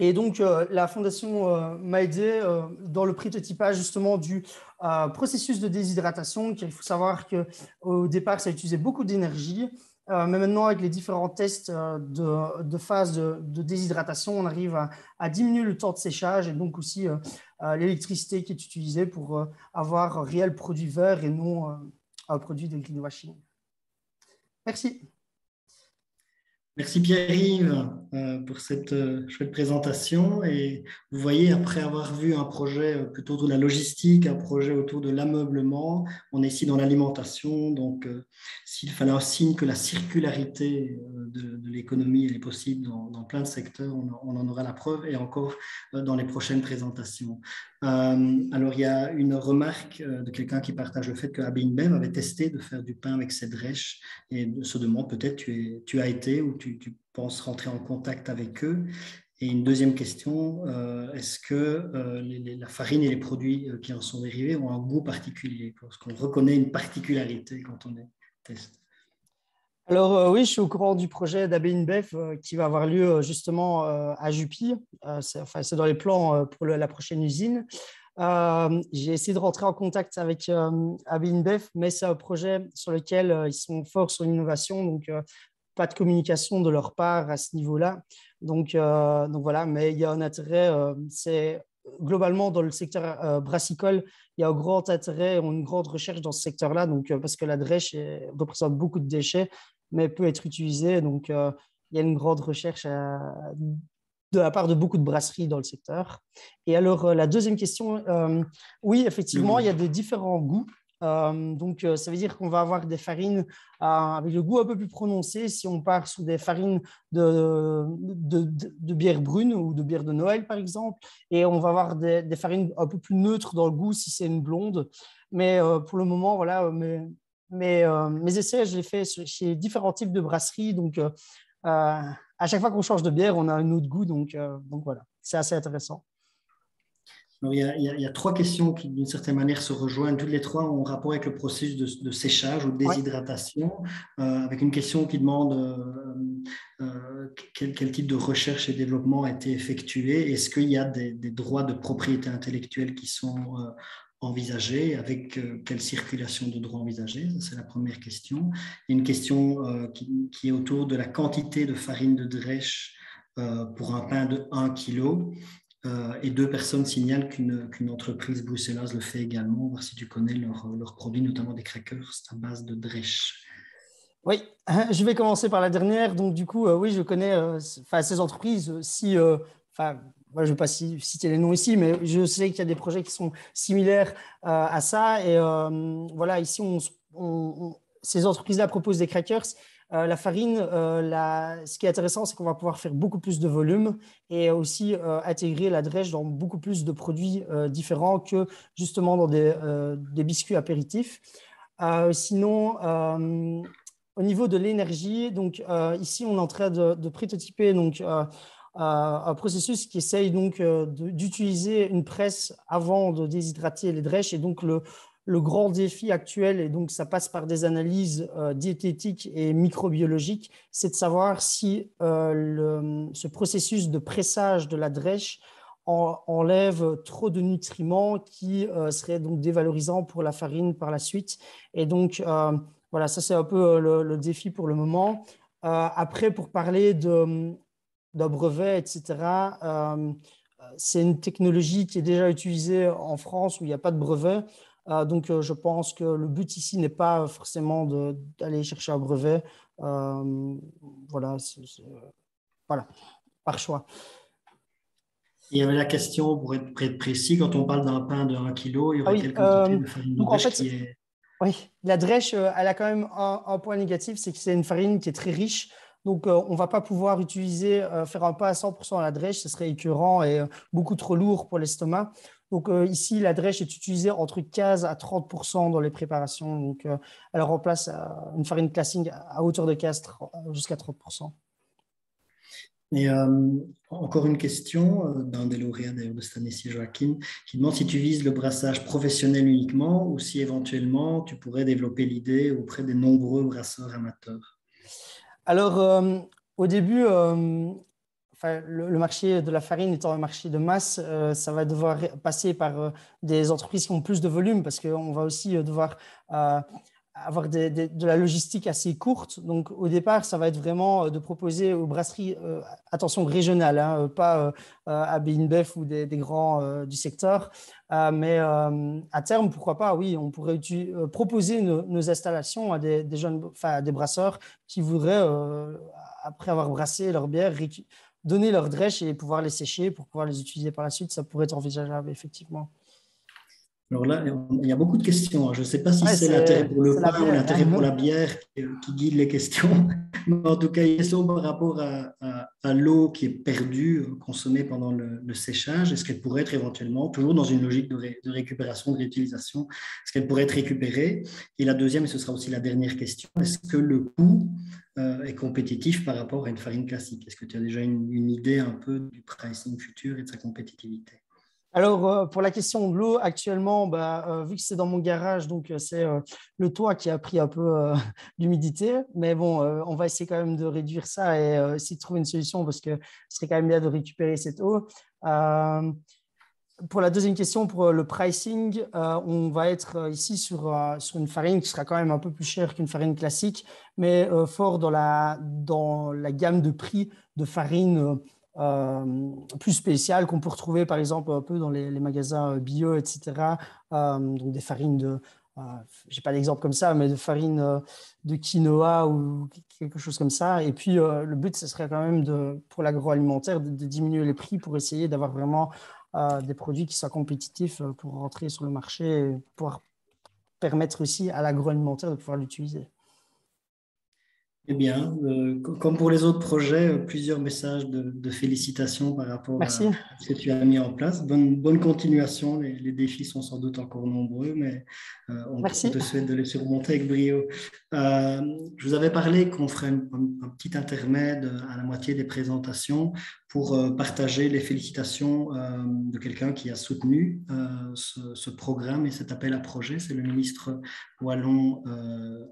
Et donc, la Fondation m'a aidé dans le prototypage justement du processus de déshydratation. Il faut savoir qu'au départ, ça utilisait beaucoup d'énergie. Mais maintenant, avec les différents tests de phase de déshydratation, on arrive à diminuer le temps de séchage et donc aussi l'électricité qui est utilisée pour avoir un réel produit vert et non un produit de greenwashing. Merci. Merci Pierre-Yves pour cette chouette présentation. Et vous voyez, après avoir vu un projet plutôt autour de la logistique, un projet autour de l'ameublement, on est ici dans l'alimentation. Donc, s'il fallait un signe que la circularité de l'économie elle est possible dans plein de secteurs, on en aura la preuve et encore dans les prochaines présentations. Alors, il y a une remarque de quelqu'un qui partage le fait que AB InBev avait testé de faire du pain avec ses drèches et se demande peut-être tu as été ou tu penses rentrer en contact avec eux. Et une deuxième question, est-ce que la farine et les produits qui en sont dérivés ont un goût particulier? Parce qu'on reconnaît une particularité quand on est test. Alors oui, je suis au courant du projet d'AB InBev qui va avoir lieu justement à Jupy. C'est dans les plans pour la prochaine usine. J'ai essayé de rentrer en contact avec AB InBev, mais c'est un projet sur lequel ils sont forts sur l'innovation. Donc, pas de communication de leur part à ce niveau-là. Donc voilà, mais il y a un intérêt, c'est globalement dans le secteur brassicole, il y a un grand intérêt, une grande recherche dans ce secteur-là, donc, parce que la drèche représente beaucoup de déchets, mais peut être utilisée. Donc, il y a une grande recherche de la part de beaucoup de brasseries dans le secteur. Et alors, la deuxième question, oui, effectivement, il y a de différents goûts. Donc, ça veut dire qu'on va avoir des farines avec le goût un peu plus prononcé si on part sur des farines de bière brune ou de bière de Noël, par exemple. Et on va avoir des farines un peu plus neutres dans le goût si c'est une blonde. Mais pour le moment, voilà, mes essais, je les fais chez différents types de brasseries. Donc, à chaque fois qu'on change de bière, on a un autre goût. Donc voilà, c'est assez intéressant. Alors, il y a trois questions qui, d'une certaine manière, se rejoignent. Toutes les trois ont rapport avec le processus de séchage ou de déshydratation, avec une question qui demande quel type de recherche et développement a été effectué. Est-ce qu'il y a des droits de propriété intellectuelle qui sont envisagés, avec quelle circulation de droits envisagée? C'est la première question. Il y a une question qui est autour de la quantité de farine de drèche pour un pain de 1 kg. Et deux personnes signalent qu'une entreprise bruxelloise le fait également. Voir si tu connais leurs produits, notamment des crackers à base de drèche. Oui, je vais commencer par la dernière. Donc, du coup, oui, je connais ces entreprises. Moi, je ne vais pas citer les noms ici, mais je sais qu'il y a des projets qui sont similaires à ça. Et voilà, ici, ces entreprises-là proposent des crackers. La farine, ce qui est intéressant, c'est qu'on va pouvoir faire beaucoup plus de volume et aussi intégrer la drèche dans beaucoup plus de produits différents que justement dans des biscuits apéritifs. Sinon, au niveau de l'énergie, donc ici, on est en train de prototyper donc, un processus qui essaye donc d'utiliser une presse avant de déshydrater les drèches. Et donc, le grand défi actuel, et donc ça passe par des analyses diététiques et microbiologiques, c'est de savoir si ce processus de pressage de la drèche enlève trop de nutriments qui seraient donc dévalorisants pour la farine par la suite. Et donc, voilà, ça c'est un peu le défi pour le moment. Après, pour parler d'un brevet, etc., c'est une technologie qui est déjà utilisée en France où il n'y a pas de brevet. Donc, je pense que le but ici n'est pas forcément d'aller chercher un brevet. Voilà, voilà, par choix. Il y avait la question, pour être précis, quand on parle d'un pain de 1 kg, il y aurait quelle quantité de farine de drèche qui est… Oui, la drèche, elle a quand même un point négatif, c'est que c'est une farine qui est très riche. Donc, on ne va pas pouvoir faire un pain à 100% à la drèche, ce serait écœurant et beaucoup trop lourd pour l'estomac. Donc, ici, la drèche est utilisée entre 15 à 30% dans les préparations. Donc, elle remplace une farine classique à hauteur de 15 jusqu'à 30%. Et encore une question d'un des lauréats d'ailleurs de cette année-ci, Joachim, qui demande si tu vises le brassage professionnel uniquement ou si éventuellement tu pourrais développer l'idée auprès des nombreux brasseurs amateurs. Alors, au début, le marché de la farine étant un marché de masse, ça va devoir passer par des entreprises qui ont plus de volume parce qu'on va aussi devoir avoir de la logistique assez courte. Donc, au départ, ça va être vraiment de proposer aux brasseries, attention, régionales, hein, pas à BINBEF ou des grands du secteur. Mais à terme, pourquoi pas, oui, on pourrait proposer nos installations à des jeunes, à des brasseurs qui voudraient, après avoir brassé leur bière, donner leur drèche et pouvoir les sécher pour pouvoir les utiliser par la suite. Ça pourrait être envisageable, effectivement. Alors là, il y a beaucoup de questions. Je ne sais pas si c'est l'intérêt pour le pain ou l'intérêt pour la bière qui guide les questions. Mais en tout cas, il y a une question par rapport à l'eau qui est perdue, consommée pendant le séchage. Est-ce qu'elle pourrait être éventuellement, toujours dans une logique de récupération, de réutilisation, est-ce qu'elle pourrait être récupérée? Et la deuxième, et ce sera aussi la dernière question, est-ce que le coût est compétitif par rapport à une farine classique? Est-ce que tu as déjà une idée un peu du pricing futur et de sa compétitivité? Alors, pour la question de l'eau, actuellement, vu que c'est dans mon garage, donc c'est le toit qui a pris un peu d'humidité. Mais bon, on va essayer quand même de réduire ça et essayer de trouver une solution parce que ce serait quand même bien de récupérer cette eau. pour la deuxième question, pour le pricing, on va être ici sur une farine qui sera quand même un peu plus chère qu'une farine classique, mais fort dans la gamme de prix de farine plus spéciales qu'on peut retrouver par exemple un peu dans les magasins bio, etc. Donc des farines de, je n'ai pas d'exemple comme ça, mais de farine de quinoa ou quelque chose comme ça. Et puis le but, ce serait quand même pour l'agroalimentaire de diminuer les prix pour essayer d'avoir vraiment des produits qui soient compétitifs pour rentrer sur le marché et pouvoir permettre aussi à l'agroalimentaire de pouvoir l'utiliser. Eh bien, comme pour les autres projets, plusieurs messages de félicitations par rapport à Merci. ce que tu as mis en place. Bonne continuation. Les défis sont sans doute encore nombreux, mais on te souhaite de les surmonter avec brio. Je vous avais parlé qu'on ferait un petit intermède à la moitié des présentations pour partager les félicitations de quelqu'un qui a soutenu ce programme et cet appel à projet. C'est le ministre wallon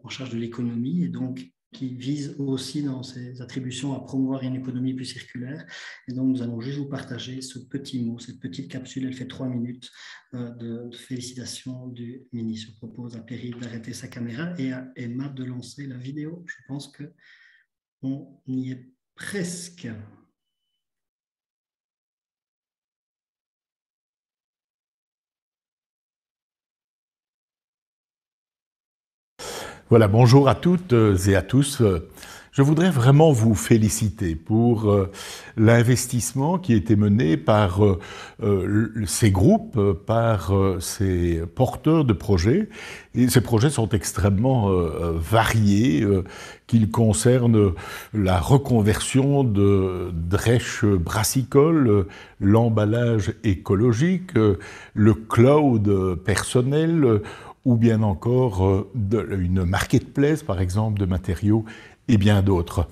en charge de l'économie et donc qui vise aussi dans ses attributions à promouvoir une économie plus circulaire. Et donc, nous allons juste vous partager ce petit mot, cette petite capsule. Elle fait 3 minutes de félicitations du ministre. Je propose à Pierre d'arrêter sa caméra et à Emma de lancer la vidéo. Je pense qu'on y est presque. Voilà, bonjour à toutes et à tous. Je voudrais vraiment vous féliciter pour l'investissement qui a été mené par ces groupes, par ces porteurs de projets. Et ces projets sont extrêmement variés, qu'ils concernent la reconversion de drèches brassicoles, l'emballage écologique, le cloud personnel, ou bien encore une marketplace, par exemple, de matériaux, et bien d'autres.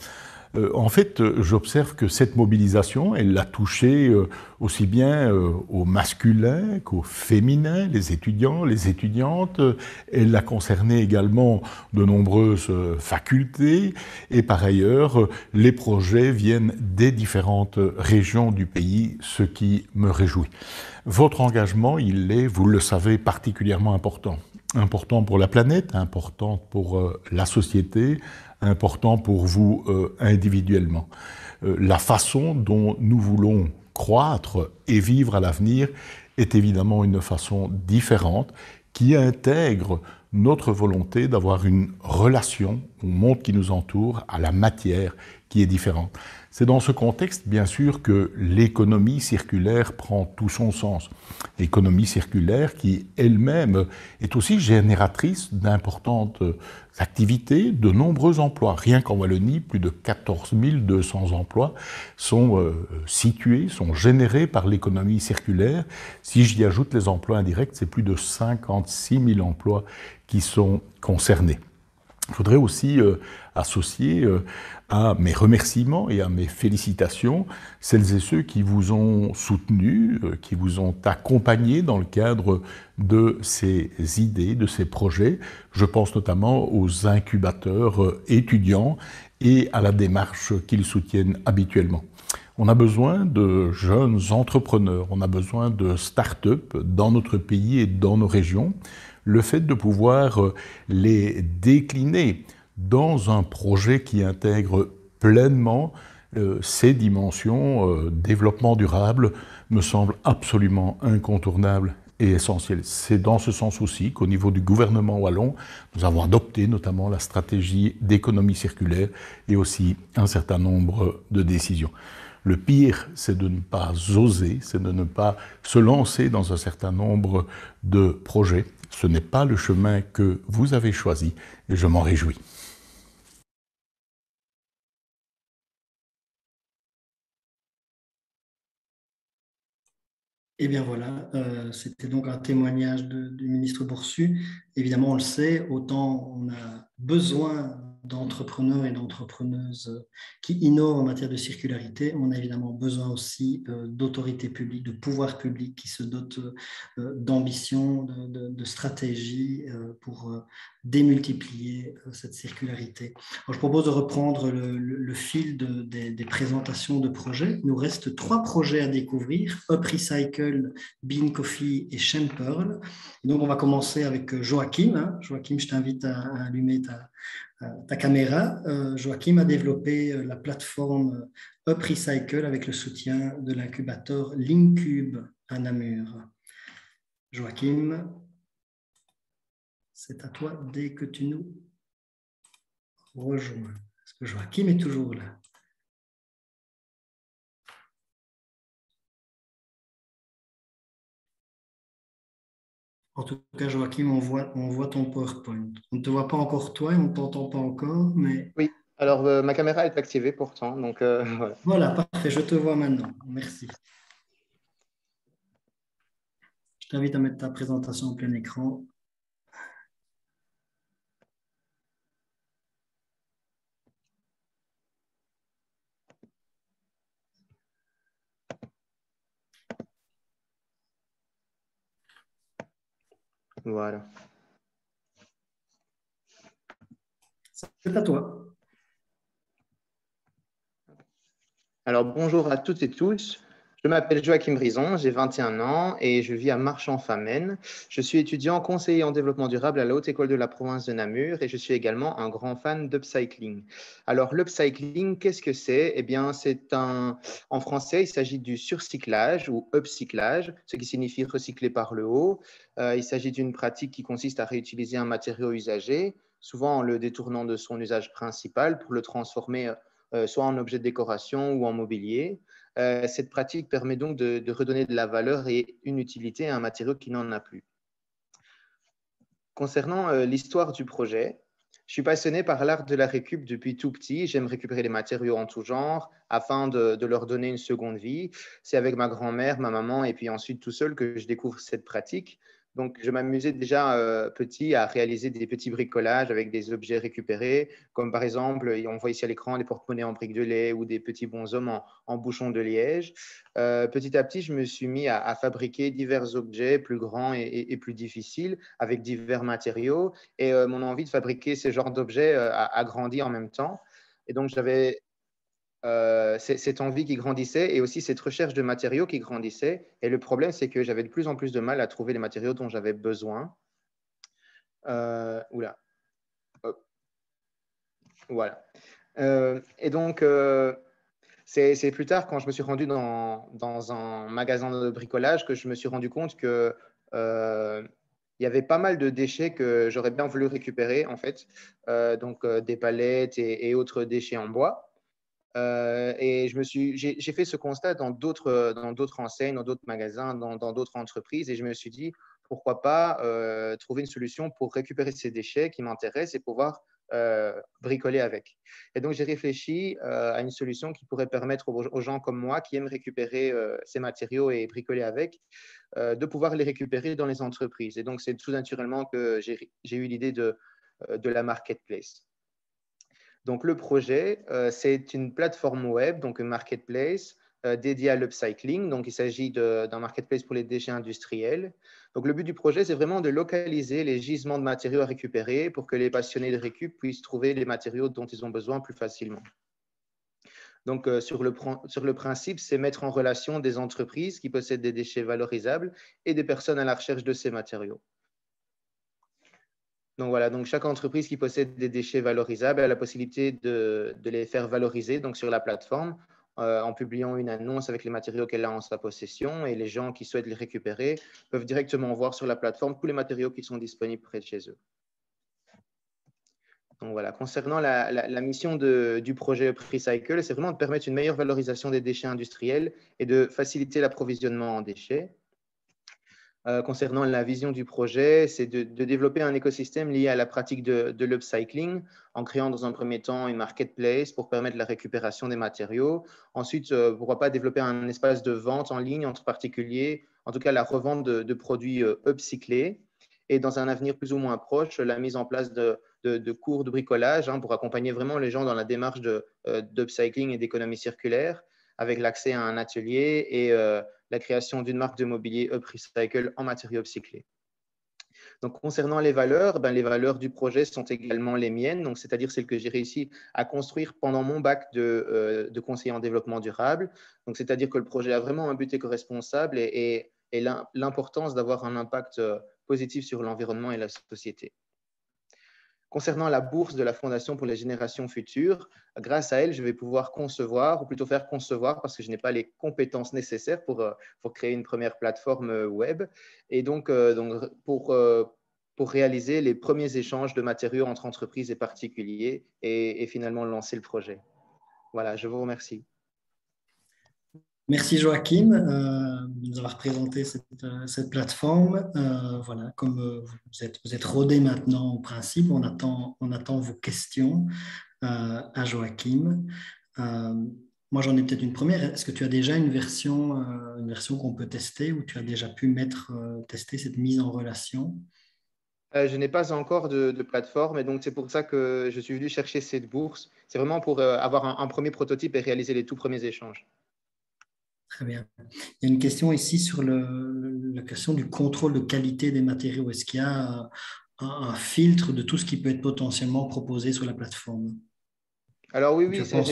En fait, j'observe que cette mobilisation, elle l'a touché aussi bien au masculin qu'au féminin, les étudiants, les étudiantes. Elle l'a concerné également de nombreuses facultés. Et par ailleurs, les projets viennent des différentes régions du pays, ce qui me réjouit. Votre engagement, il est, vous le savez, particulièrement important. Important pour la planète, important pour la société, important pour vous individuellement. La façon dont nous voulons croître et vivre à l'avenir est évidemment une façon différente qui intègre notre volonté d'avoir une relation au monde qui nous entoure, à la matière qui est différente. C'est dans ce contexte, bien sûr, que l'économie circulaire prend tout son sens. L'économie circulaire qui, elle-même, est aussi génératrice d'importantes activités, de nombreux emplois. Rien qu'en Wallonie, plus de 14 200 emplois sont situés, sont générés par l'économie circulaire. Si j'y ajoute les emplois indirects, c'est plus de 56 000 emplois qui sont concernés. Je voudrais aussi associer à mes remerciements et à mes félicitations celles et ceux qui vous ont soutenu, qui vous ont accompagné dans le cadre de ces idées, de ces projets. Je pense notamment aux incubateurs étudiants et à la démarche qu'ils soutiennent habituellement. On a besoin de jeunes entrepreneurs, on a besoin de start-up dans notre pays et dans nos régions. Le fait de pouvoir les décliner dans un projet qui intègre pleinement ces dimensions développement durable me semble absolument incontournable et essentiel. C'est dans ce sens aussi qu'au niveau du gouvernement wallon, nous avons adopté notamment la stratégie d'économie circulaire et aussi un certain nombre de décisions. Le pire, c'est de ne pas oser, c'est de ne pas se lancer dans un certain nombre de projets. Ce n'est pas le chemin que vous avez choisi et je m'en réjouis. Eh bien voilà, c'était donc un témoignage du ministre Boursu. Évidemment, on le sait, autant on a besoin d'entrepreneurs et d'entrepreneuses qui innovent en matière de circularité, on a évidemment besoin aussi d'autorités publiques, de pouvoirs publics qui se dotent d'ambition, de stratégie pour démultiplier cette circularité. Alors, je propose de reprendre le fil des présentations de projets. Il nous reste 3 projets à découvrir, UpRecycle, Bean Coffee et Shempearl. Et donc, on va commencer avec Joachim. Joachim, je t'invite à allumer ta caméra. Joachim a développé la plateforme UpRecycle avec le soutien de l'incubateur Linkcube à Namur. Joachim, c'est à toi dès que tu nous rejoins. Est-ce que Joachim est toujours là? En tout cas, Joachim, on voit ton PowerPoint. On ne te voit pas encore toi et on ne t'entend pas encore, mais... Oui, alors ma caméra est activée pourtant, donc voilà. Voilà, parfait, je te vois maintenant. Merci. Je t'invite à mettre ta présentation en plein écran. Voilà. C'est à toi. Alors, bonjour à toutes et tous. Je m'appelle Joachim Brison, j'ai 21 ans et je vis à Marchand-Famenne. Je suis étudiant conseiller en développement durable à la Haute École de la province de Namur et je suis également un grand fan d'upcycling. Alors, l'upcycling, qu'est-ce que c'est? Eh bien, en français, il s'agit du surcyclage ou upcyclage, ce qui signifie recycler par le haut. Il s'agit d'une pratique qui consiste à réutiliser un matériau usagé, souvent en le détournant de son usage principal pour le transformer soit en objet de décoration ou en mobilier. Cette pratique permet donc de redonner de la valeur et une utilité à un matériau qui n'en a plus. Concernant l'histoire du projet, je suis passionné par l'art de la récup depuis tout petit. J'aime récupérer les matériaux en tout genre afin de leur donner une seconde vie. C'est avec ma grand-mère, ma maman et puis ensuite tout seul que je découvre cette pratique. Donc, je m'amusais déjà petit à réaliser des petits bricolages avec des objets récupérés, comme par exemple, on voit ici à l'écran des porte-monnaies en briques de lait ou des petits bonshommes en bouchons de liège. Petit à petit, je me suis mis à fabriquer divers objets plus grands et plus difficiles avec divers matériaux. Et mon envie de fabriquer ce genre d'objets a grandi en même temps. Et donc, j'avais cette envie qui grandissait et aussi cette recherche de matériaux qui grandissait. Et le problème, c'est que j'avais de plus en plus de mal à trouver les matériaux dont j'avais besoin. Oula. Hop. Voilà. Et donc, c'est plus tard, quand je me suis rendu dans un magasin de bricolage, que je me suis rendu compte que il y avait pas mal de déchets que j'aurais bien voulu récupérer, en fait. Donc, des palettes et autres déchets en bois. Et j'ai fait ce constat dans d'autres enseignes, dans d'autres magasins, dans d'autres entreprises, et je me suis dit, pourquoi pas trouver une solution pour récupérer ces déchets qui m'intéressent et pouvoir bricoler avec. Et donc, j'ai réfléchi à une solution qui pourrait permettre aux gens comme moi qui aiment récupérer ces matériaux et bricoler avec, de pouvoir les récupérer dans les entreprises. Et donc, c'est tout naturellement que j'ai eu l'idée de la marketplace. Donc, le projet, c'est une plateforme web, donc un marketplace dédié à l'upcycling. Donc, il s'agit d'un marketplace pour les déchets industriels. Donc, le but du projet, c'est vraiment de localiser les gisements de matériaux à récupérer pour que les passionnés de récup puissent trouver les matériaux dont ils ont besoin plus facilement. Donc, sur le principe, c'est mettre en relation des entreprises qui possèdent des déchets valorisables et des personnes à la recherche de ces matériaux. Donc voilà, donc chaque entreprise qui possède des déchets valorisables a la possibilité de les faire valoriser donc sur la plateforme en publiant une annonce avec les matériaux qu'elle a en sa possession, et les gens qui souhaitent les récupérer peuvent directement voir sur la plateforme tous les matériaux qui sont disponibles près de chez eux. Donc voilà, concernant la mission du projet UpRecycle, c'est vraiment de permettre une meilleure valorisation des déchets industriels et de faciliter l'approvisionnement en déchets. Concernant la vision du projet, c'est de développer un écosystème lié à la pratique de l'upcycling en créant dans un premier temps une marketplace pour permettre la récupération des matériaux. Ensuite, pourquoi pas développer un espace de vente en ligne entre particuliers, en tout cas la revente de produits upcyclés. Et dans un avenir plus ou moins proche, la mise en place de cours de bricolage pour accompagner vraiment les gens dans la démarche d'upcycling et d'économie circulaire, avec l'accès à un atelier et la création d'une marque de mobilier UpRecycle en matériaux upcyclés. Donc, concernant les valeurs du projet sont également les miennes, donc c'est-à-dire celles que j'ai réussi à construire pendant mon bac de conseiller en développement durable. Donc, c'est-à-dire que le projet a vraiment un but éco-responsable et l'importance d'avoir un impact positif sur l'environnement et la société. Concernant la bourse de la Fondation pour les générations futures, grâce à elle, je vais pouvoir concevoir, ou plutôt faire concevoir, parce que je n'ai pas les compétences nécessaires pour créer une première plateforme web, et donc pour réaliser les premiers échanges de matériaux entre entreprises et particuliers, et finalement lancer le projet. Voilà, je vous remercie. Merci Joachim de nous avoir présenté cette plateforme. Voilà, comme vous êtes rodé maintenant au principe, on attend vos questions à Joachim. Moi, j'en ai peut-être une première. Est-ce que tu as déjà une version qu'on peut tester ou tu as déjà pu tester cette mise en relation? Je n'ai pas encore de plateforme et donc c'est pour ça que je suis venu chercher cette bourse. C'est vraiment pour avoir un premier prototype et réaliser les tout premiers échanges. Très bien. Il y a une question ici sur la question du contrôle de qualité des matériaux. Est-ce qu'il y a un filtre de tout ce qui peut être potentiellement proposé sur la plateforme? Alors oui, ça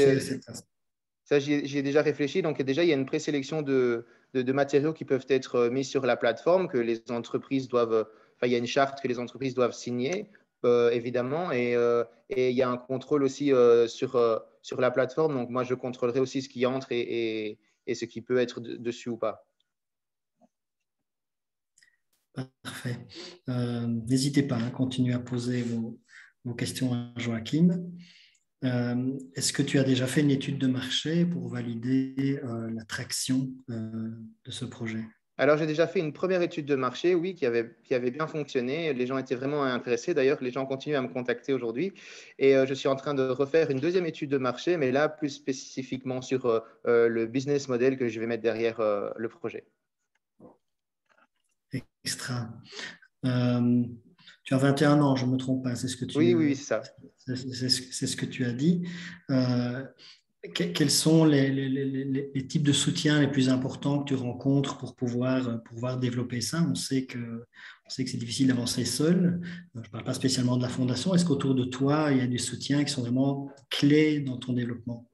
j'y ai déjà réfléchi. Donc déjà, il y a une présélection de matériaux qui peuvent être mis sur la plateforme, que les entreprises doivent, il y a une charte que les entreprises doivent signer, évidemment, et il y a un contrôle aussi sur la plateforme. Donc moi, je contrôlerai aussi ce qui entre et ce qui peut être dessus ou pas. Parfait. N'hésitez pas à continuer à poser vos questions à Joachim. Est-ce que tu as déjà fait une étude de marché pour valider l'attraction de ce projet? Alors, j'ai déjà fait une première étude de marché, oui, qui avait bien fonctionné. Les gens étaient vraiment intéressés. D'ailleurs, les gens continuent à me contacter aujourd'hui. Et je suis en train de refaire une deuxième étude de marché, mais là, plus spécifiquement sur le business model que je vais mettre derrière le projet. Extra. Tu as 21 ans, je ne me trompe pas, c'est ce que tu Oui, c'est ça. C'est ce que tu as dit. Quels sont les types de soutien les plus importants que tu rencontres pour pouvoir développer ça? On sait que c'est difficile d'avancer seul. Je ne parle pas spécialement de la fondation. Est-ce qu'autour de toi, il y a des soutiens qui sont vraiment clés dans ton développement?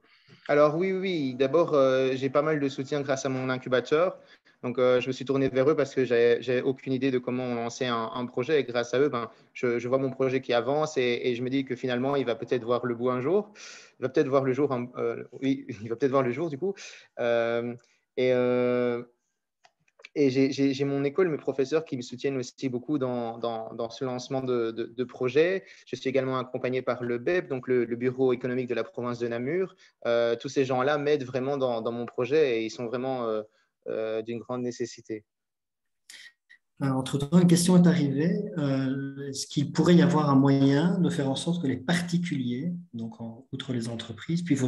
Alors oui. D'abord, j'ai pas mal de soutien grâce à mon incubateur. Donc, je me suis tourné vers eux parce que j'avais aucune idée de comment lancer un projet. Et grâce à eux, je vois mon projet qui avance et je me dis que finalement, il va peut-être voir le bout un jour. Il va peut-être voir le jour. Oui, il va peut-être voir le jour du coup. Et j'ai mon école, mes professeurs qui me soutiennent aussi beaucoup dans ce lancement de projet. Je suis également accompagné par le BEP, donc le Bureau économique de la province de Namur. Tous ces gens-là m'aident vraiment dans mon projet et ils sont vraiment d'une grande nécessité. Entre-temps, une question est arrivée. Est-ce qu'il pourrait y avoir un moyen de faire en sorte que les particuliers, donc outre les entreprises, puissent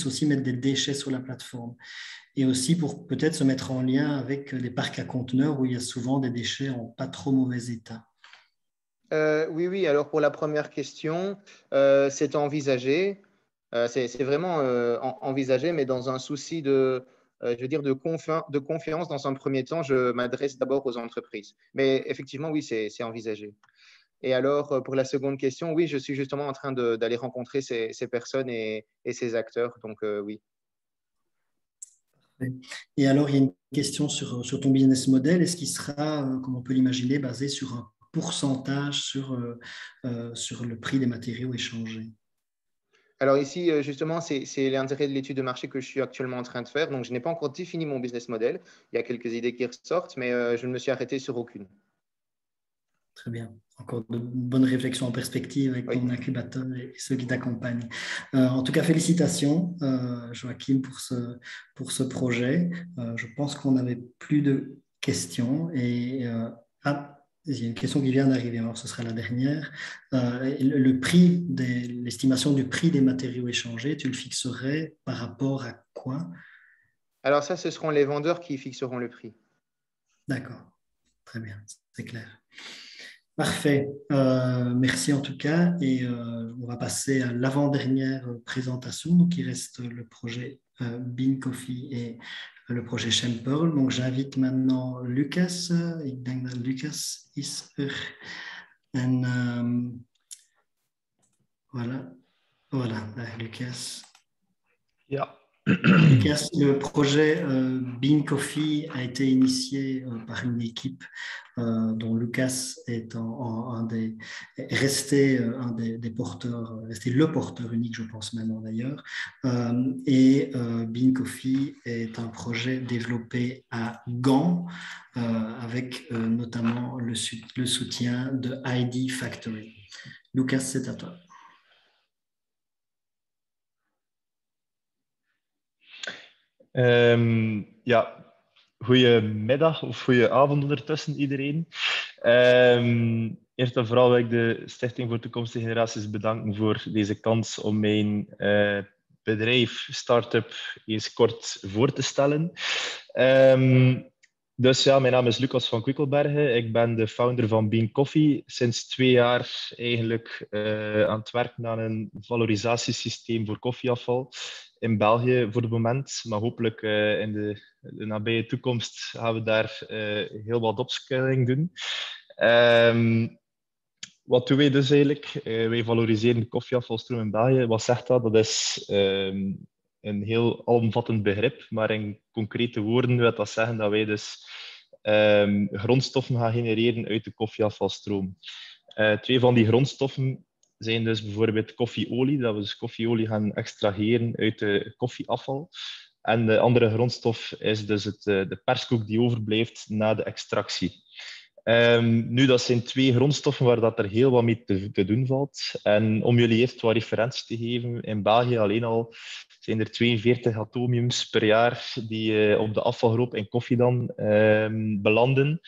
aussi mettre des déchets sur la plateforme? Et aussi pour peut-être se mettre en lien avec des parcs à conteneurs où il y a souvent des déchets en pas trop mauvais état. Oui. Alors pour la première question, c'est envisagé. C'est vraiment envisagé, mais dans un souci de confiance. Dans un premier temps, je m'adresse d'abord aux entreprises. Mais effectivement, oui, c'est envisagé. Et alors, pour la seconde question, oui, je suis justement en train d'aller rencontrer ces personnes et ces acteurs. Donc, oui. Et alors, il y a une question sur ton business model. Est-ce qu'il sera, comme on peut l'imaginer, basé sur un pourcentage sur le prix des matériaux échangés? Alors ici, justement, c'est l'intérêt de l'étude de marché que je suis actuellement en train de faire. Donc, je n'ai pas encore défini mon business model. Il y a quelques idées qui ressortent, mais je ne me suis arrêté sur aucune. Très bien. Encore de bonnes réflexions en perspective avec ton incubateur et ceux qui t'accompagnent. En tout cas, félicitations, Joachim, pour ce projet. Je pense qu'on n'avait plus de questions. Et il y a une question qui vient d'arriver, alors ce sera la dernière. L'estimation du prix des matériaux échangés, tu le fixerais par rapport à quoi? Alors ça, ce seront les vendeurs qui fixeront le prix. D'accord, très bien, c'est clair. Parfait, merci en tout cas. Et on va passer à l'avant-dernière présentation. Donc, il reste le projet Bean Coffee et le projet Shempearl. Donc, j'invite maintenant Lucas. Ik denk dat Lucas is En voilà, Lucas. Ja. Lucas, le projet Bean Coffee a été initié par une équipe dont Lucas est resté un des porteurs, resté le porteur unique, je pense maintenant d'ailleurs. Et Bean Coffee est un projet développé à Gand avec notamment le soutien de ID Factory. Lucas, c'est à toi. Ja, goedemiddag of goede avond ondertussen iedereen. Eerst en vooral wil ik de Stichting voor Toekomstige Generaties bedanken voor deze kans om mijn bedrijf, start-up, eens kort voor te stellen. Dus ja, mijn naam is Lucas van Quickelberghe. Ik ben de founder van Bean Coffee. Sinds 2 jaar eigenlijk aan het werken aan een valorisatiesysteem voor koffieafval in België voor het moment. Maar hopelijk in de nabije toekomst gaan we daar heel wat upscaling doen. Wat doen wij dus eigenlijk? Wij valoriseren de koffieafvalstroom in België. Wat zegt dat? Dat is een heel alomvattend begrip, maar in concrete woorden wil dat zeggen dat wij dus grondstoffen gaan genereren uit de koffieafvalstroom. 2 van die grondstoffen zijn dus bijvoorbeeld koffieolie, dat we dus koffieolie gaan extraheren uit de koffieafval. En de andere grondstof is dus de perskoek die overblijft na de extractie. Nu, dat zijn 2 grondstoffen waar dat er heel wat mee te doen valt. En om jullie eerst wat referenties te geven, in België alleen al zijn er 42 atomiums per jaar die op de afvalhoop in koffie dan belanden.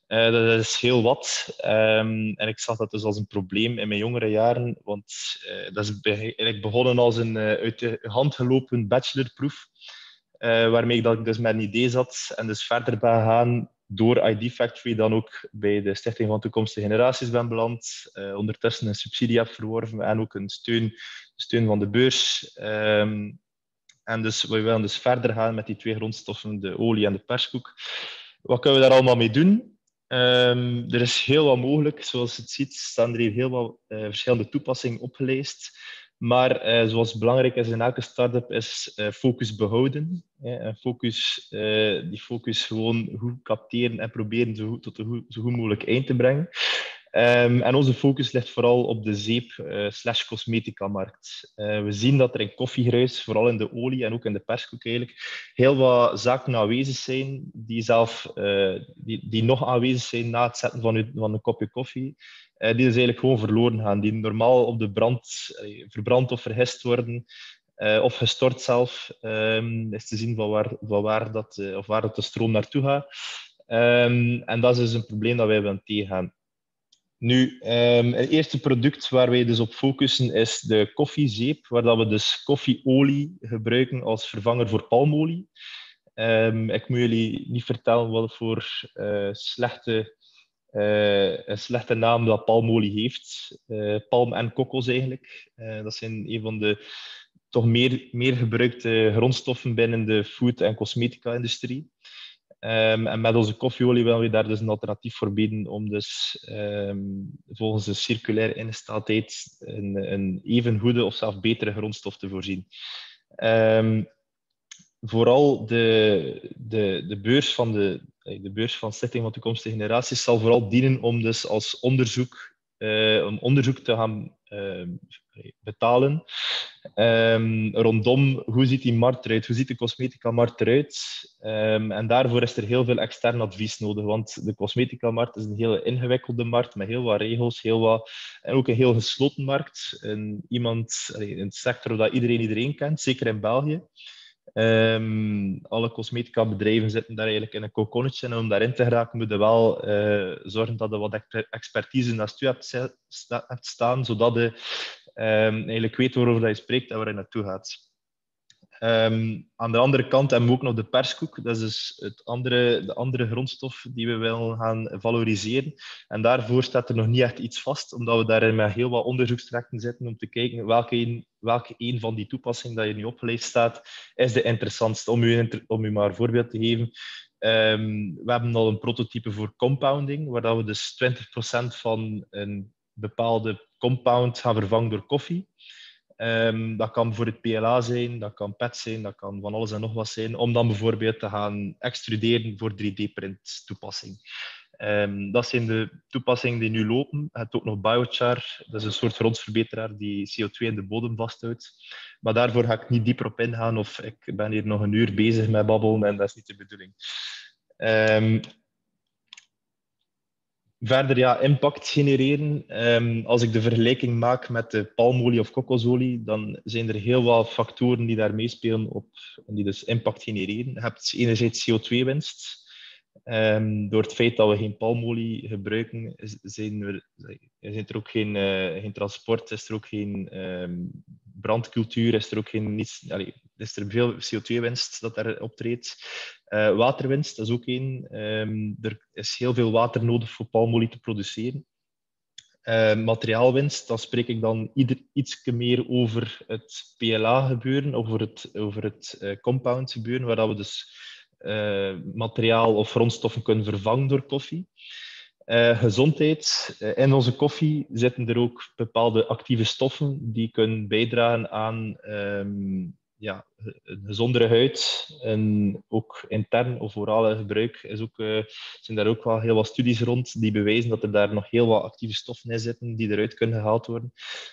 Dat is heel wat. En ik zag dat dus als een probleem in mijn jongere jaren, want dat is eigenlijk begonnen als een uit de hand gelopen bachelorproef, waarmee ik dus met een idee zat en dus verder ben gegaan door ID Factory dan ook bij de Stichting van Toekomstige Generaties ben beland, ondertussen een subsidie heb verworven en ook een steun van de beurs. En dus we willen dus verder gaan met die 2 grondstoffen, de olie en de perskoek. Wat kunnen we daar allemaal mee doen? Er is heel wat mogelijk. Zoals je het ziet, staan er hier heel wat verschillende toepassingen opgelijst. Maar zoals belangrijk is in elke start-up, is focus behouden. En die focus gewoon goed capteren en proberen tot een zo goed mogelijk eind te brengen. En onze focus ligt vooral op de zeep/cosmetica-markt. We zien dat er in koffiegruis, vooral in de olie en ook in de perskoek eigenlijk, heel wat zaken aanwezig zijn die nog aanwezig zijn na het zetten van een kopje koffie. Die dus eigenlijk gewoon verloren gaan, die normaal op de brand verbrand of verhist worden, of gestort zelf, is te zien van waar dat de stroom naartoe gaat. En dat is dus een probleem dat wij willen tegengaan. Nu, het eerste product waar wij dus op focussen is de koffiezeep, waar dat we dus koffieolie gebruiken als vervanger voor palmolie. Ik moet jullie niet vertellen wat voor een slechte naam dat palmolie heeft. Palm en kokos eigenlijk. Dat zijn een van de toch meer gebruikte grondstoffen binnen de food- en cosmetica-industrie. En met onze koffieolie willen we daar dus een alternatief voor bieden om dus volgens de circulaire ingesteldheid een even goede of zelfs betere grondstof te voorzien. Vooral de beurs van Stichting van Toekomstige Generaties zal vooral dienen om dus als onderzoek te gaan betalen rondom hoe ziet die markt eruit, hoe ziet de cosmetica-markt eruit. En daarvoor is er heel veel extern advies nodig, want de cosmetica-markt is een hele ingewikkelde markt met heel wat regels, en ook een heel gesloten markt. Een sector dat iedereen kent, zeker in België. Alle cosmetica-bedrijven zitten daar eigenlijk in een kokonnetje en om daarin te geraken moet je wel zorgen dat je wat expertise naast je hebt staan, zodat je eigenlijk weet waarover je spreekt en waar je naartoe gaat. Aan de andere kant hebben we ook nog de perskoek. Dat is dus de andere grondstof die we willen gaan valoriseren. En daarvoor staat er nog niet echt iets vast, omdat we daarin met heel wat onderzoekstrajecten zitten om te kijken welke een van die toepassingen dat je nu opgeleid staat, is de interessantste. Om u maar een voorbeeld te geven. We hebben al een prototype voor compounding, waar dat we dus 20% van een bepaalde compound gaan vervangen door koffie. Dat kan voor het PLA zijn, dat kan PET zijn, dat kan van alles en nog wat zijn, om dan bijvoorbeeld te gaan extruderen voor 3D-print toepassing. Dat zijn de toepassingen die nu lopen. Je hebt ook nog biochar, dat is een soort grondsverbeteraar die CO2 in de bodem vasthoudt. Maar daarvoor ga ik niet dieper op ingaan, of ik ben hier nog een uur bezig met babbelen en dat is niet de bedoeling. Verder, ja, impact genereren. Als ik de vergelijking maak met de palmolie of kokosolie, dan zijn er heel wat factoren die daar meespelen op en die dus impact genereren. Je hebt enerzijds CO2-winst. Door het feit dat we geen palmolie gebruiken, zijn er ook geen transport, is er ook geen brandcultuur, is er ook is er veel CO2-winst dat daar optreedt. Waterwinst, dat is ook één. Er is heel veel water nodig voor palmolie te produceren. Materiaalwinst, dan spreek ik dan iets meer over het PLA-gebeuren, over het compound-gebeuren, waar we dus materiaal of grondstoffen kunnen vervangen door koffie. Gezondheid. In onze koffie zitten er ook bepaalde actieve stoffen die kunnen bijdragen aan een gezondere huid. En ook intern of orale gebruik zijn daar ook wel heel wat studies rond die bewijzen dat er daar nog heel wat actieve stoffen in zitten die eruit kunnen gehaald worden.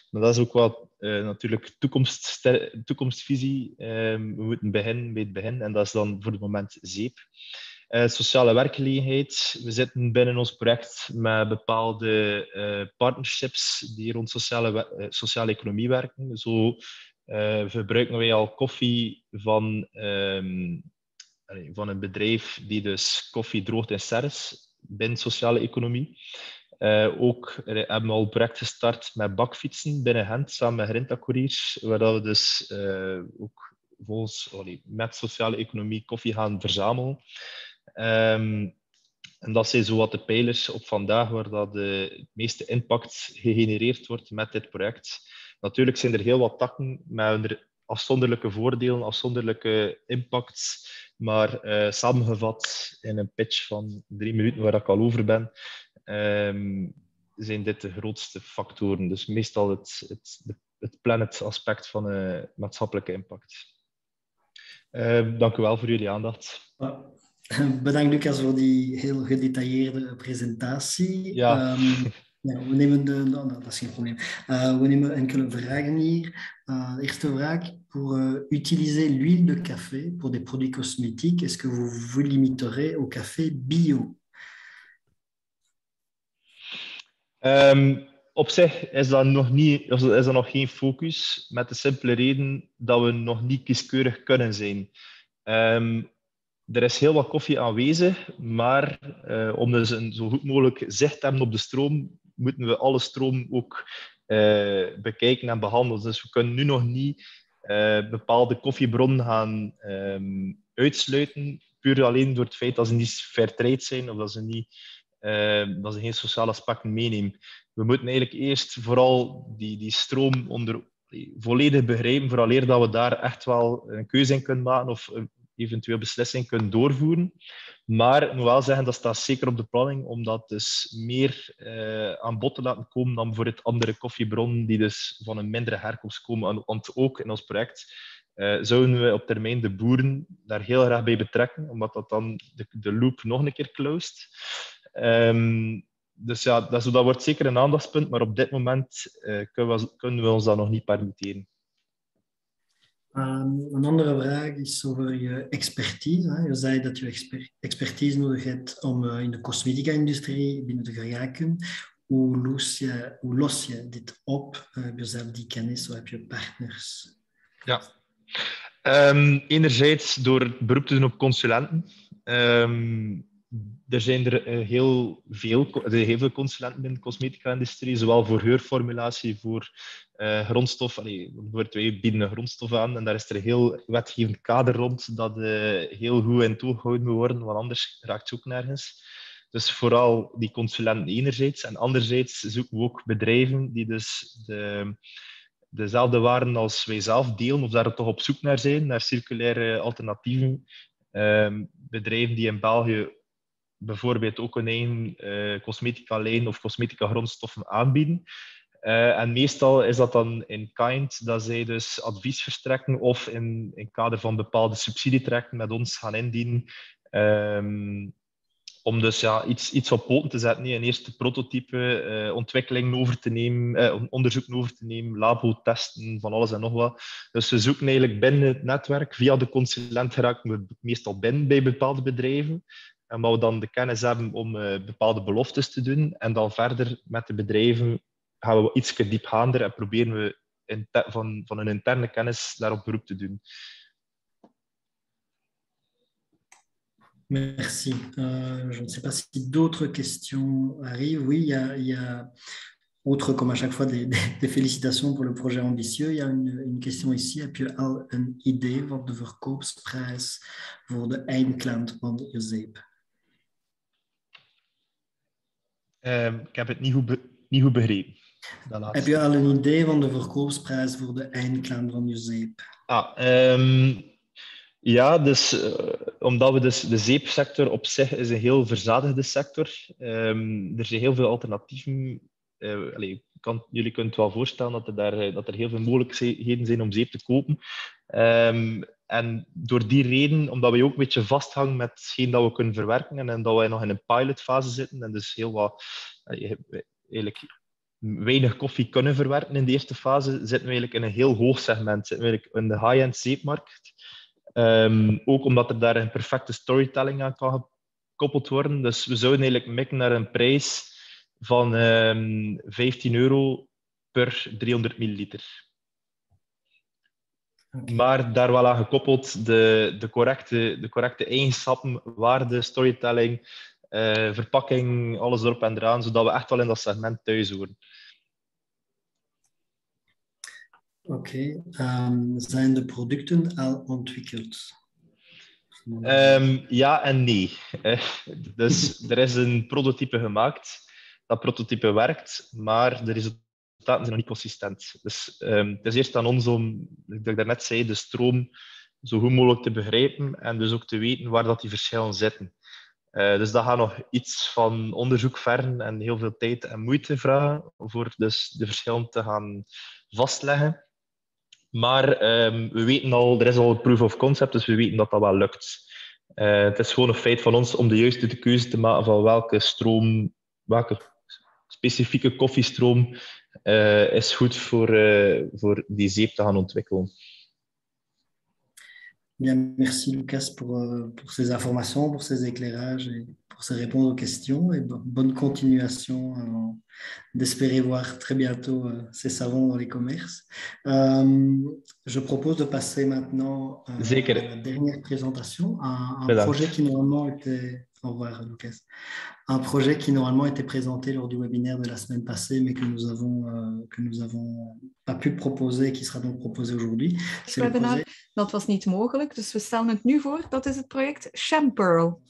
Maar dat is ook wel natuurlijk toekomstvisie. We moeten beginnen bij het begin en dat is dan voor het moment zeep. Sociale werkgelegenheid. We zitten binnen ons project met bepaalde partnerships die rond sociale economie werken. Zo verbruiken wij al koffie van een bedrijf die dus koffie droogt in serres binnen sociale economie. Ook hebben we al een project gestart met bakfietsen binnen Gent, samen met Grinta-couriers, waar we dus ook met sociale economie koffie gaan verzamelen. En dat zijn zo wat de pijlers op vandaag waar dat de meeste impact gegenereerd wordt met dit project. Natuurlijk zijn er heel wat takken met afzonderlijke voordelen, afzonderlijke impacts, maar samengevat in een pitch van 3 minuten waar ik al over ben, zijn dit de grootste factoren. Dus meestal het planet-aspect van maatschappelijke impact. Dank u wel voor jullie aandacht. Bedankt Lucas voor die heel gedetailleerde presentatie. Ja. Ja, we nemen dat is geen probleem. We nemen enkele vragen hier. De eerste vraag. Pour utiliser l'huile de café pour des produits cosmétiques, est-ce que vous vous limiterez au café bio? Op zich is dat nog geen focus, met de simpele reden dat we nog niet kieskeurig kunnen zijn. Er is heel wat koffie aanwezig, maar om dus een zo goed mogelijk zicht te hebben op de stroom, moeten we alle stroom ook bekijken en behandelen. Dus we kunnen nu nog niet bepaalde koffiebronnen gaan uitsluiten, puur alleen door het feit dat ze niet fairtrade zijn of dat ze geen sociale aspecten meenemen. We moeten eigenlijk eerst vooral die stroom volledig begrijpen, vooraleer dat we daar echt wel een keuze in kunnen maken of eventueel beslissing kunnen doorvoeren. Maar ik moet wel zeggen, dat staat zeker op de planning om dat dus meer aan bod te laten komen dan voor het andere koffiebronnen die dus van een mindere herkomst komen. Want ook in ons project zouden we op termijn de boeren daar heel graag bij betrekken, omdat dat dan de loop nog een keer closed. Dus ja, dat wordt zeker een aandachtspunt, maar op dit moment kunnen we ons dat nog niet permitteren. Een andere vraag is over je expertise. Je zei dat je expertise nodig hebt om in de cosmetica-industrie binnen te geraken. Hoe los je dit op? Heb je zelf die kennis of heb je partners? Ja. Enerzijds door het beroep te doen op consulenten. er zijn heel veel consulenten in de cosmetica-industrie, zowel voor geurformulatie, voor grondstof. Bijvoorbeeld wij bieden een grondstof aan en daar is er een heel wetgevend kader rond dat heel goed in toog gehouden moet worden, want anders raakt het ook nergens. Dus vooral die consulenten enerzijds en anderzijds zoeken we ook bedrijven die dus dezelfde waarden als wij zelf delen of daar toch op zoek naar zijn, naar circulaire alternatieven. Bedrijven die in België bijvoorbeeld ook een eigen cosmetica-lijn of cosmetica-grondstoffen aanbieden. En meestal is dat dan in kind, dat zij dus advies verstrekken of in kader van bepaalde subsidietrajecten met ons gaan indienen. Om dus iets op poten te zetten. Een eerste prototype, ontwikkeling over te nemen, onderzoek over te nemen, labo-testen, van alles en nog wat. Dus we zoeken eigenlijk binnen het netwerk, via de consulent geraken we meestal binnen bij bepaalde bedrijven. En waar we dan de kennis hebben om bepaalde beloftes te doen. En dan verder met de bedrijven gaan we iets diepgaander en proberen we van een interne kennis daarop beroep te doen. Merci. Je ne sais pas si d'autres questions arrivent. Oui, il y a outre comme à chaque fois des félicitations pour le projet ambitieux. Il y a une question ici. Heb je al een idee wat de verkoopsprijs voor de eindklant van je zeep? Ik heb het niet goed begrepen. Heb je al een idee van de verkoopsprijs voor de eindklant van je zeep? Ja, dus omdat we dus de zeepsector op zich is een heel verzadigde sector. Er zijn heel veel alternatieven. Jullie kunnen het wel voorstellen dat er heel veel mogelijkheden zijn om zeep te kopen. En door die reden, omdat we ook een beetje vasthangen met hetgeen dat we kunnen verwerken en dat wij nog in een pilotfase zitten en dus heel wat eigenlijk weinig koffie kunnen verwerken in de eerste fase, zitten we eigenlijk in een heel hoog segment, zitten we eigenlijk in de high-end zeepmarkt. Ook omdat er daar een perfecte storytelling aan kan gekoppeld worden. Dus we zouden eigenlijk mikken naar een prijs van €15 per 300 milliliter. Okay. Maar daar wel aan gekoppeld de correcte eigenschappen, waarde, storytelling, verpakking, alles erop en eraan, zodat we echt wel in dat segment thuis horen. Oké. Zijn de producten al ontwikkeld? Ja en nee. Dus er is een prototype gemaakt. Dat prototype werkt, maar de resultaten zijn nog niet consistent. Dus het is eerst aan ons om, zoals ik daarnet zei, de stroom zo goed mogelijk te begrijpen en dus ook te weten waar dat die verschillen zitten. Dus dat gaat nog iets van onderzoek vergen en heel veel tijd en moeite vragen voor dus de verschillen te gaan vastleggen. Maar we weten al, er is al een proof of concept, dus we weten dat dat wel lukt. Het is gewoon een feit van ons om de juiste keuze te maken van welke specifieke koffiestroom is goed voor die zeep te gaan ontwikkelen. Bien, merci Lucas pour ces informations, pour ces éclairages et pour ces réponses aux questions. Et bonne continuation d'espérer voir très bientôt ces savons dans les commerces. Je propose de passer maintenant à la dernière présentation, un projet qui normalement était... Au revoir Lucas. Un projet qui normalement était présenté lors du webinaire de la semaine passée, mais que nous avons pas pu proposer, qui sera donc proposé aujourd'hui. C'est le projet... Dat was niet mogelijk, dus we stellen het nu voor. Dat is het project Champearl.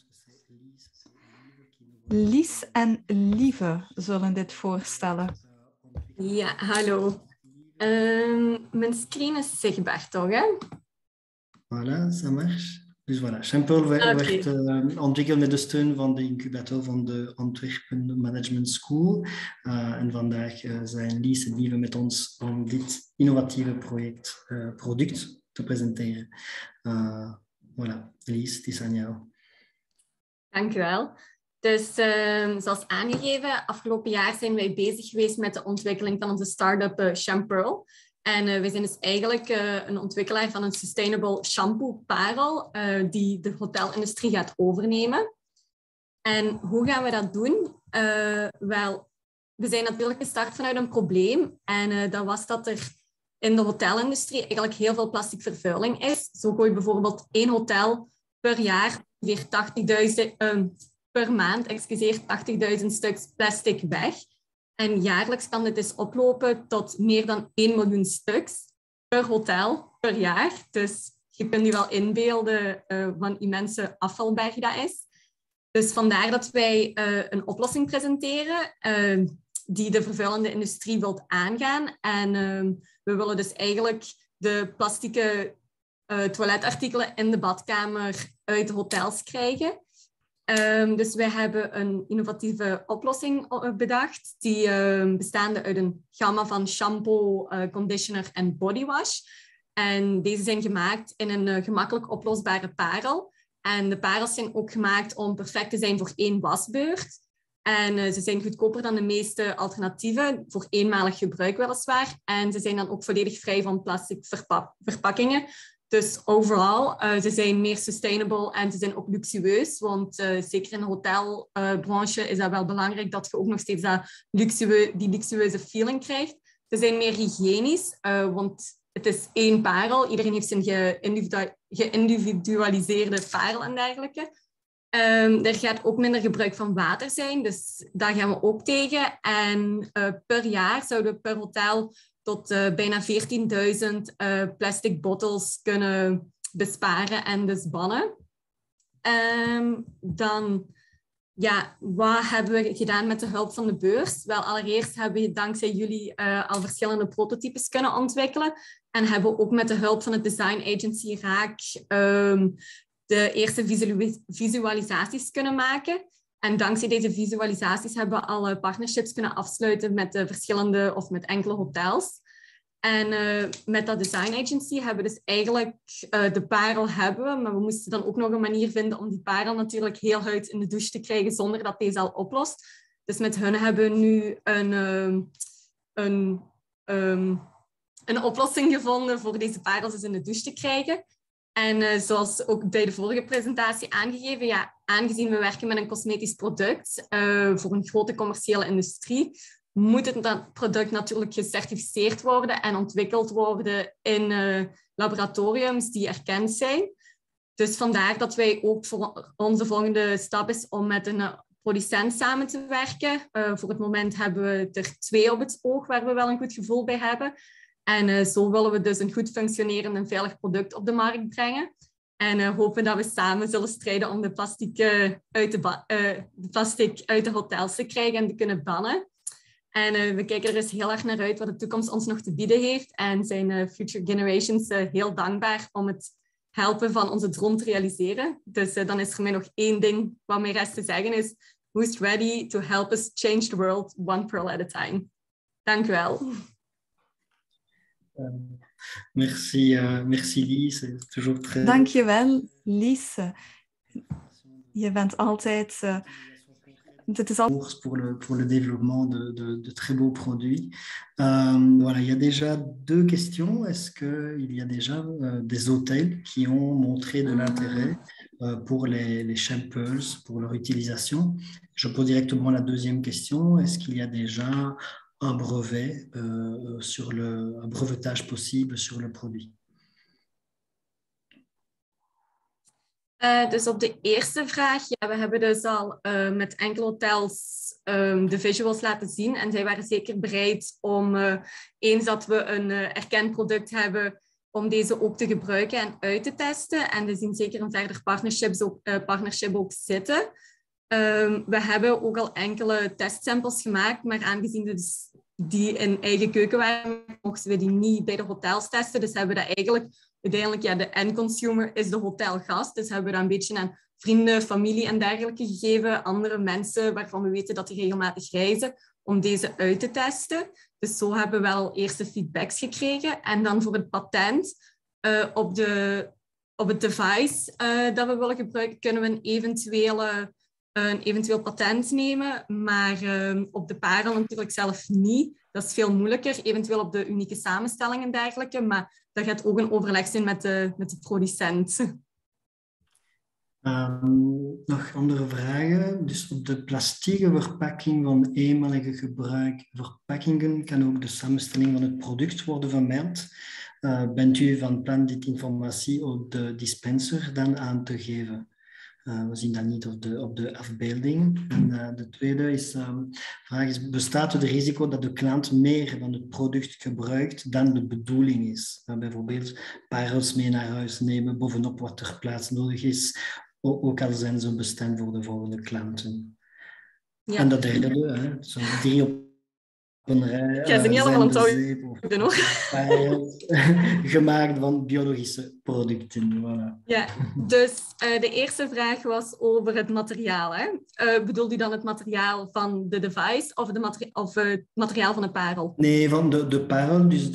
Lies en Lieve zullen dit voorstellen. Ja, hallo. Mijn screen is zichtbaar, toch? Hè? Voilà, ça marche. Dus voilà, Champearl werd ontwikkeld met de steun van de incubator van de Antwerpen Management School. En vandaag zijn Lies en Lieve met ons om dit innovatieve product te presenteren. Voilà, Lies, het is aan jou. Dank u wel. Dus zoals aangegeven, afgelopen jaar zijn wij bezig geweest met de ontwikkeling van onze start-up Champearl. En we zijn dus eigenlijk een ontwikkelaar van een sustainable shampoo parel die de hotelindustrie gaat overnemen. En hoe gaan we dat doen? Wel, we zijn natuurlijk gestart vanuit een probleem. En dat was dat er in de hotelindustrie eigenlijk heel veel plastic vervuiling is. Zo gooit bijvoorbeeld 1 hotel per jaar ongeveer per maand, 80.000 stuks plastic weg. En jaarlijks kan dit dus oplopen tot meer dan 1 miljoen stuks per hotel per jaar. Dus je kunt je wel inbeelden wat een immense afvalberg dat is. Dus vandaar dat wij een oplossing presenteren die de vervuilende industrie wil aangaan. En we willen dus eigenlijk de plastieke toiletartikelen in de badkamer uit de hotels krijgen. Dus wij hebben een innovatieve oplossing bedacht, die bestaande uit een gamma van shampoo, conditioner en bodywash. En deze zijn gemaakt in een gemakkelijk oplosbare parel. En de parels zijn ook gemaakt om perfect te zijn voor 1 wasbeurt. En ze zijn goedkoper dan de meeste alternatieven, voor eenmalig gebruik weliswaar. En ze zijn dan ook volledig vrij van plastic verpakkingen. Dus overal, ze zijn meer sustainable en ze zijn ook luxueus. Want zeker in de hotelbranche is dat wel belangrijk dat je ook nog steeds die luxueuze feeling krijgt. Ze zijn meer hygiënisch, want het is 1 parel. Iedereen heeft zijn geïndividualiseerde parel en dergelijke. Er gaat ook minder gebruik van water zijn, dus daar gaan we ook tegen. En per jaar zouden we per hotel tot bijna 14.000 plastic bottles kunnen besparen en dus bannen. Dan, ja, wat hebben we gedaan met de hulp van de beurs? Wel, allereerst hebben we dankzij jullie al verschillende prototypes kunnen ontwikkelen. En hebben we ook met de hulp van het design agency Raak de eerste visualisaties kunnen maken. En dankzij deze visualisaties hebben we al partnerships kunnen afsluiten met verschillende of met enkele hotels. En met dat design agency hebben we dus eigenlijk de parel hebben, maar we moesten dan ook nog een manier vinden om die parel natuurlijk heel uit in de douche te krijgen zonder dat deze al oplost. Dus met hun hebben we nu een oplossing gevonden voor deze parels dus in de douche te krijgen. En zoals ook bij de vorige presentatie aangegeven, ja, aangezien we werken met een cosmetisch product voor een grote commerciële industrie, moet het product natuurlijk gecertificeerd worden en ontwikkeld worden in laboratoriums die erkend zijn. Dus vandaar dat wij ook voor onze volgende stap is om met een producent samen te werken. Voor het moment hebben we er 2 op het oog waar we wel een goed gevoel bij hebben. En zo willen we dus een goed functionerend en veilig product op de markt brengen. En hopen dat we samen zullen strijden om de plastic uit de hotels te krijgen en te kunnen bannen. En we kijken er dus heel erg naar uit wat de toekomst ons nog te bieden heeft. En zijn future generations heel dankbaar om het helpen van onze droom te realiseren. Dus dan is er mij nog 1 ding wat mij rest te zeggen is: who's ready to help us change the world one pearl at a time? Dank u wel. Merci Lise. Toujours très... Dank je wel, Lise. Je bent altijd... Pour le développement de très beaux produits. Voilà, il y a déjà 2 questions. Est-ce qu'il y a déjà des hôtels qui ont montré de l'intérêt pour les samples, pour leur utilisation? Je pose directement la 2e question. Est-ce qu'il y a déjà un brevet, un brevetage possible sur le produit? Dus op de eerste vraag, ja, we hebben dus al met enkele hotels de visuals laten zien en zij waren zeker bereid om, eens dat we een erkend product hebben, om deze ook te gebruiken en uit te testen. En we zien zeker een verder partnership ook zitten. We hebben ook al enkele testsamples gemaakt, maar aangezien die in eigen keuken waren, mochten we die niet bij de hotels testen. Dus hebben we dat eigenlijk... Uiteindelijk, ja, de end consumer is de hotelgast. Dus hebben we dat een beetje aan vrienden, familie en dergelijke gegeven. Andere mensen waarvan we weten dat die regelmatig reizen, om deze uit te testen. Dus zo hebben we wel eerste feedbacks gekregen. En dan voor het patent, op het device dat we willen gebruiken, kunnen we een eventueel patent nemen. Maar op de parel natuurlijk zelf niet. Dat is veel moeilijker, eventueel op de unieke samenstelling en dergelijke. Maar dat gaat ook een overleg zijn met de producent. Nog andere vragen? Dus op de plastieke verpakking van eenmalige gebruik verpakkingen kan ook de samenstelling van het product worden vermeld. Bent u van plan dit informatie op de dispenser dan aan te geven? We zien dat niet op de afbeelding. En de tweede vraag is, bestaat het risico dat de klant meer van het product gebruikt dan de bedoeling is? Bijvoorbeeld parels mee naar huis nemen bovenop wat er plaats nodig is, ook al zijn ze bestemd voor de volgende klanten. Ja. En dat derde, zo'n 3 op een rij. Ik ga ze niet allemaal onthouden, hoor. Gemaakt van biologische producten. Voilà. Ja, dus de eerste vraag was over het materiaal. Hè? Bedoelt u dan het materiaal van de device of het materiaal van de parel? Nee, van de parel, dus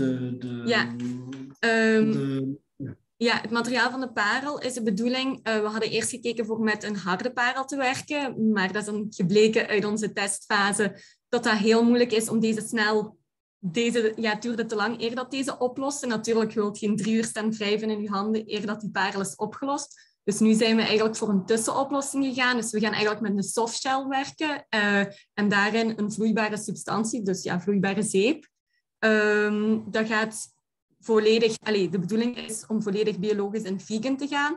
Ja, het materiaal van de parel is de bedoeling. We hadden eerst gekeken voor met een harde parel te werken, maar dat is dan gebleken uit onze testfase dat heel moeilijk is om deze snel... het duurde te lang eer dat deze oploste. Natuurlijk wil je geen 3 uur staan wrijven in je handen eer dat die parel is opgelost. Dus nu zijn we eigenlijk voor een tussenoplossing gegaan. Dus we gaan eigenlijk met een softshell werken en daarin een vloeibare substantie, dus vloeibare zeep. Dat gaat volledig... de bedoeling is om volledig biologisch en vegan te gaan.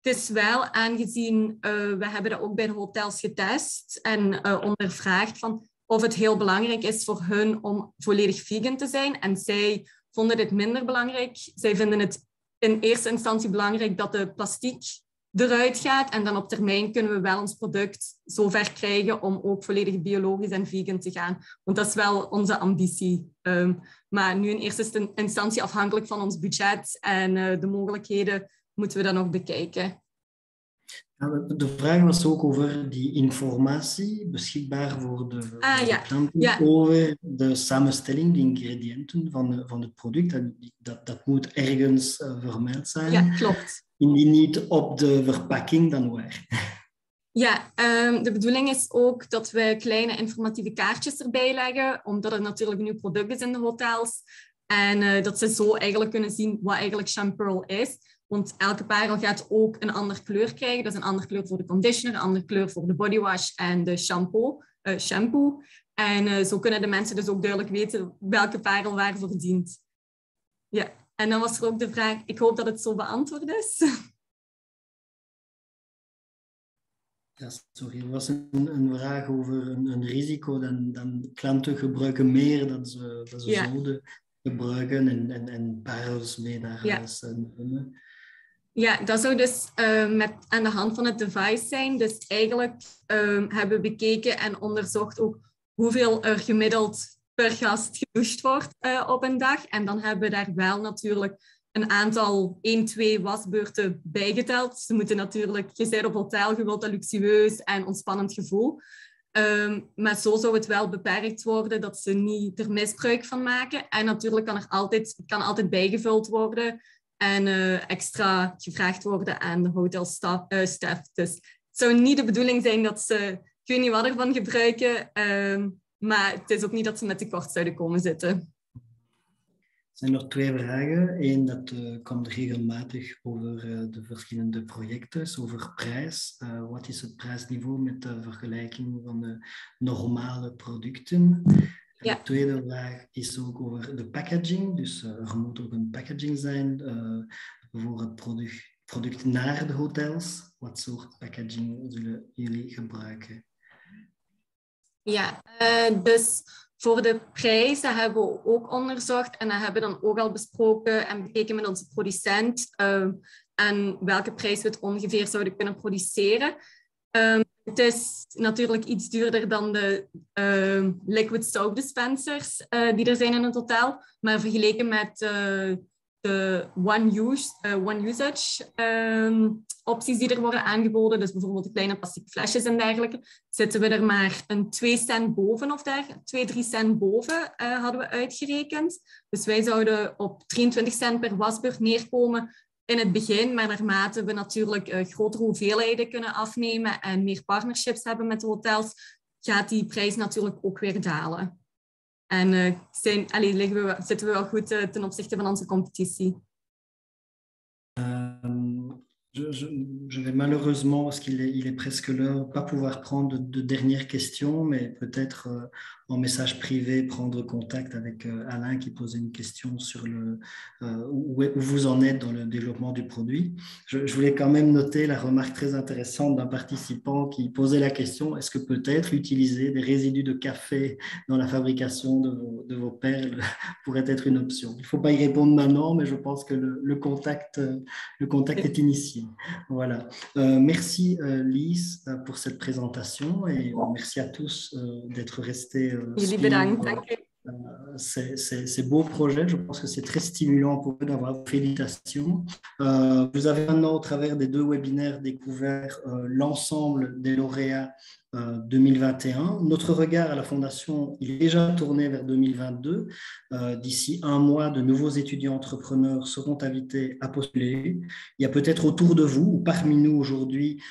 Het is wel aangezien... we hebben dat ook bij de hotels getest en ondervraagd van of het heel belangrijk is voor hun om volledig vegan te zijn. En zij vonden dit minder belangrijk. Zij vinden het in eerste instantie belangrijk dat de plastiek eruit gaat. En dan op termijn kunnen we wel ons product zo ver krijgen om ook volledig biologisch en vegan te gaan. Want dat is wel onze ambitie. Maar nu in eerste instantie afhankelijk van ons budget en de mogelijkheden moeten we dat nog bekijken. De vraag was ook over die informatie beschikbaar voor de klanten over de samenstelling, de ingrediënten van het product. Dat moet ergens vermeld zijn. Ja, klopt. Indien niet op de verpakking, dan waar? Ja, de bedoeling is ook dat we kleine informatieve kaartjes erbij leggen, omdat het natuurlijk een nieuw product is in de hotels. En dat ze zo eigenlijk kunnen zien wat eigenlijk Champearl is. Want elke parel gaat ook een andere kleur krijgen. Dat is een andere kleur voor de conditioner, een andere kleur voor de bodywash en de shampoo. En zo kunnen de mensen dus ook duidelijk weten welke parel waarvoor dient. Ja, en dan was er ook de vraag, ik hoop dat het zo beantwoord is. Ja, sorry, er was een vraag over een risico. Dan klanten gebruiken meer dan ze zouden gebruiken en parels mee naar huis nemen. Ja, dat zou dus aan de hand van het device zijn. Dus eigenlijk hebben we bekeken en onderzocht ook hoeveel er gemiddeld per gast gedoucht wordt op een dag. En dan hebben we daar wel natuurlijk een aantal 1-2 wasbeurten bijgeteld. Ze moeten natuurlijk, je bent op hotel, je wilt dat luxueus en ontspannend gevoel. Maar zo zou het wel beperkt worden dat ze niet er misbruik van maken. En natuurlijk kan altijd bijgevuld worden en extra gevraagd worden aan de hotelstaf. Dus het zou niet de bedoeling zijn dat ze, ik weet niet wat ervan gebruiken, maar het is ook niet dat ze met tekort zouden komen zitten. Er zijn nog 2 vragen. Eén, dat komt regelmatig over de verschillende projecten, over prijs. Wat is het prijsniveau met de vergelijking van de normale producten? Ja. De tweede vraag is ook over de packaging. Dus er moet ook een packaging zijn voor het product naar de hotels. Wat soort packaging zullen jullie gebruiken? Ja, dus voor de prijs, dat hebben we ook onderzocht en dat hebben we dan ook al besproken en bekeken met onze producent aan welke prijs we het ongeveer zouden kunnen produceren. Het is natuurlijk iets duurder dan de liquid soap dispensers die er zijn in het hotel, maar vergeleken met de one-usage opties die er worden aangeboden, dus bijvoorbeeld de kleine plastic flesjes en dergelijke, zitten we er maar een 2 cent boven of daar, 2-3 cent boven hadden we uitgerekend. Dus wij zouden op 23 cent per wasbeurt neerkomen in het begin, maar naarmate we natuurlijk grotere hoeveelheden kunnen afnemen en meer partnerships hebben met de hotels, gaat die prijs natuurlijk ook weer dalen. En zitten we wel goed ten opzichte van onze competitie. Je vais malheureusement, parce qu'il est presque l'heure, pas pouvoir prendre de dernières questions, mais peut-être en message privé prendre contact avec Alain qui posait une question sur où vous en êtes dans le développement du produit. Je voulais quand même noter la remarque très intéressante d'un participant qui posait la question, est-ce que peut-être utiliser des résidus de café dans la fabrication de vos perles pourrait être une option? Il ne faut pas y répondre maintenant, mais je pense que le contact est initié. Voilà. Merci Lise pour cette présentation et merci à tous d'être restés ces beaux projets. Je pense que c'est très stimulant pour eux d'avoir. Félicitations. Vous avez maintenant, au travers des 2 webinaires, découvert l'ensemble des lauréats 2021. Notre regard à la Fondation, il est déjà tourné vers 2022. D'ici un mois, de nouveaux étudiants entrepreneurs seront invités à postuler. Il y a peut-être autour de vous ou parmi nous aujourd'hui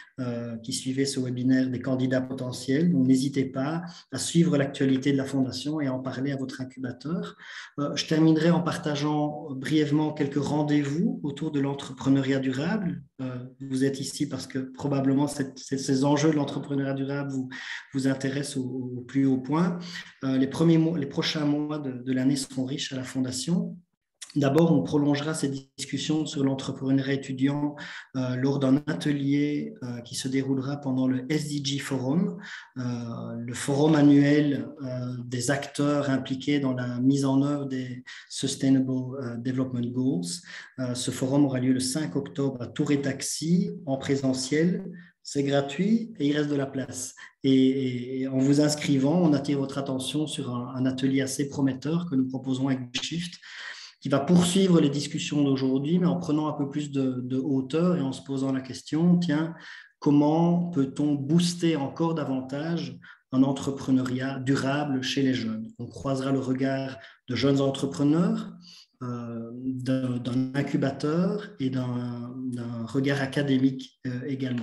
qui suivez ce webinaire des candidats potentiels. Donc, n'hésitez pas à suivre l'actualité de la Fondation et à en parler à votre incubateur. Je terminerai en partageant brièvement quelques rendez-vous autour de l'entrepreneuriat durable. Vous êtes ici parce que probablement ces enjeux de l'entrepreneuriat durable vous intéressent au plus haut point. Les prochains mois de l'année seront riches à la Fondation. D'abord, on prolongera ces discussions sur l'entrepreneuriat étudiant lors d'un atelier qui se déroulera pendant le SDG Forum, le forum annuel des acteurs impliqués dans la mise en œuvre des Sustainable Development Goals. Ce forum aura lieu le 5 octobre à Tour et Taxi en présentiel. C'est gratuit et il reste de la place. Et en vous inscrivant, on attire votre attention sur un atelier assez prometteur que nous proposons avec Shift, qui va poursuivre les discussions d'aujourd'hui, mais en prenant un peu plus de hauteur et en se posant la question, tiens, comment peut-on booster encore davantage un entrepreneuriat durable chez les jeunes? On croisera le regard de jeunes entrepreneurs, d'un incubateur et d'un regard académique également.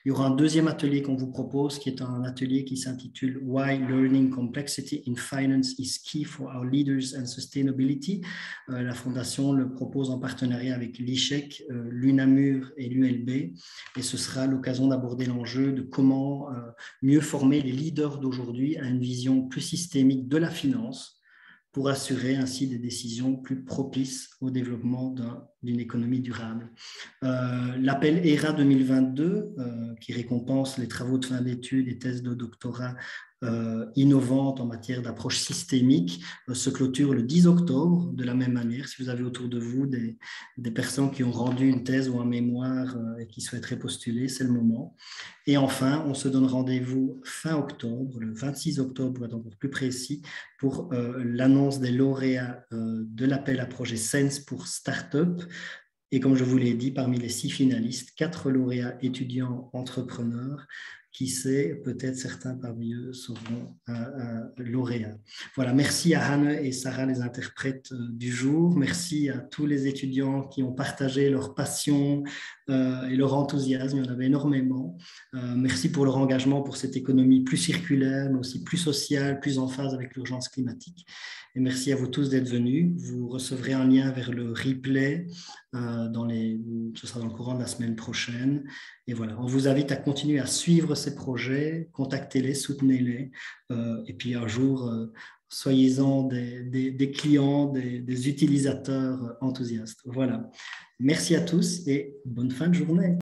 Il y aura un deuxième atelier qu'on vous propose, qui est un atelier qui s'intitule « Why Learning Complexity in Finance is Key for Our Leaders and Sustainability ». La Fondation le propose en partenariat avec l'ICHEC, l'UNAMUR et l'ULB, et ce sera l'occasion d'aborder l'enjeu de comment mieux former les leaders d'aujourd'hui à une vision plus systémique de la finance, pour assurer ainsi des décisions plus propices au développement d'une économie durable. L'appel ERA 2022, qui récompense les travaux de fin d'études et thèses de doctorat innovantes en matière d'approche systémique, se clôture le 10 octobre de la même manière. Si vous avez autour de vous des personnes qui ont rendu une thèse ou un mémoire et qui souhaiteraient postuler, c'est le moment. Et enfin, on se donne rendez-vous fin octobre, le 26 octobre pour être encore plus précis, pour l'annonce des lauréats de l'appel à projet SENS pour Startup. Et comme je vous l'ai dit, parmi les 6 finalistes, 4 lauréats étudiants entrepreneurs. Qui sait, peut-être certains parmi eux seront lauréats. Voilà, merci à Hanne et Sarah, les interprètes du jour. Merci à tous les étudiants qui ont partagé leur passion et leur enthousiasme. Il y en avait énormément. Merci pour leur engagement pour cette économie plus circulaire, mais aussi plus sociale, plus en phase avec l'urgence climatique. Et merci à vous tous d'être venus. Vous recevrez un lien vers le replay. Ce sera dans le courant de la semaine prochaine. Et voilà, on vous invite à continuer à suivre ces projets, contactez-les, soutenez-les. Et puis un jour, soyez-en des clients, des utilisateurs enthousiastes. Voilà. Merci à tous et bonne fin de journée.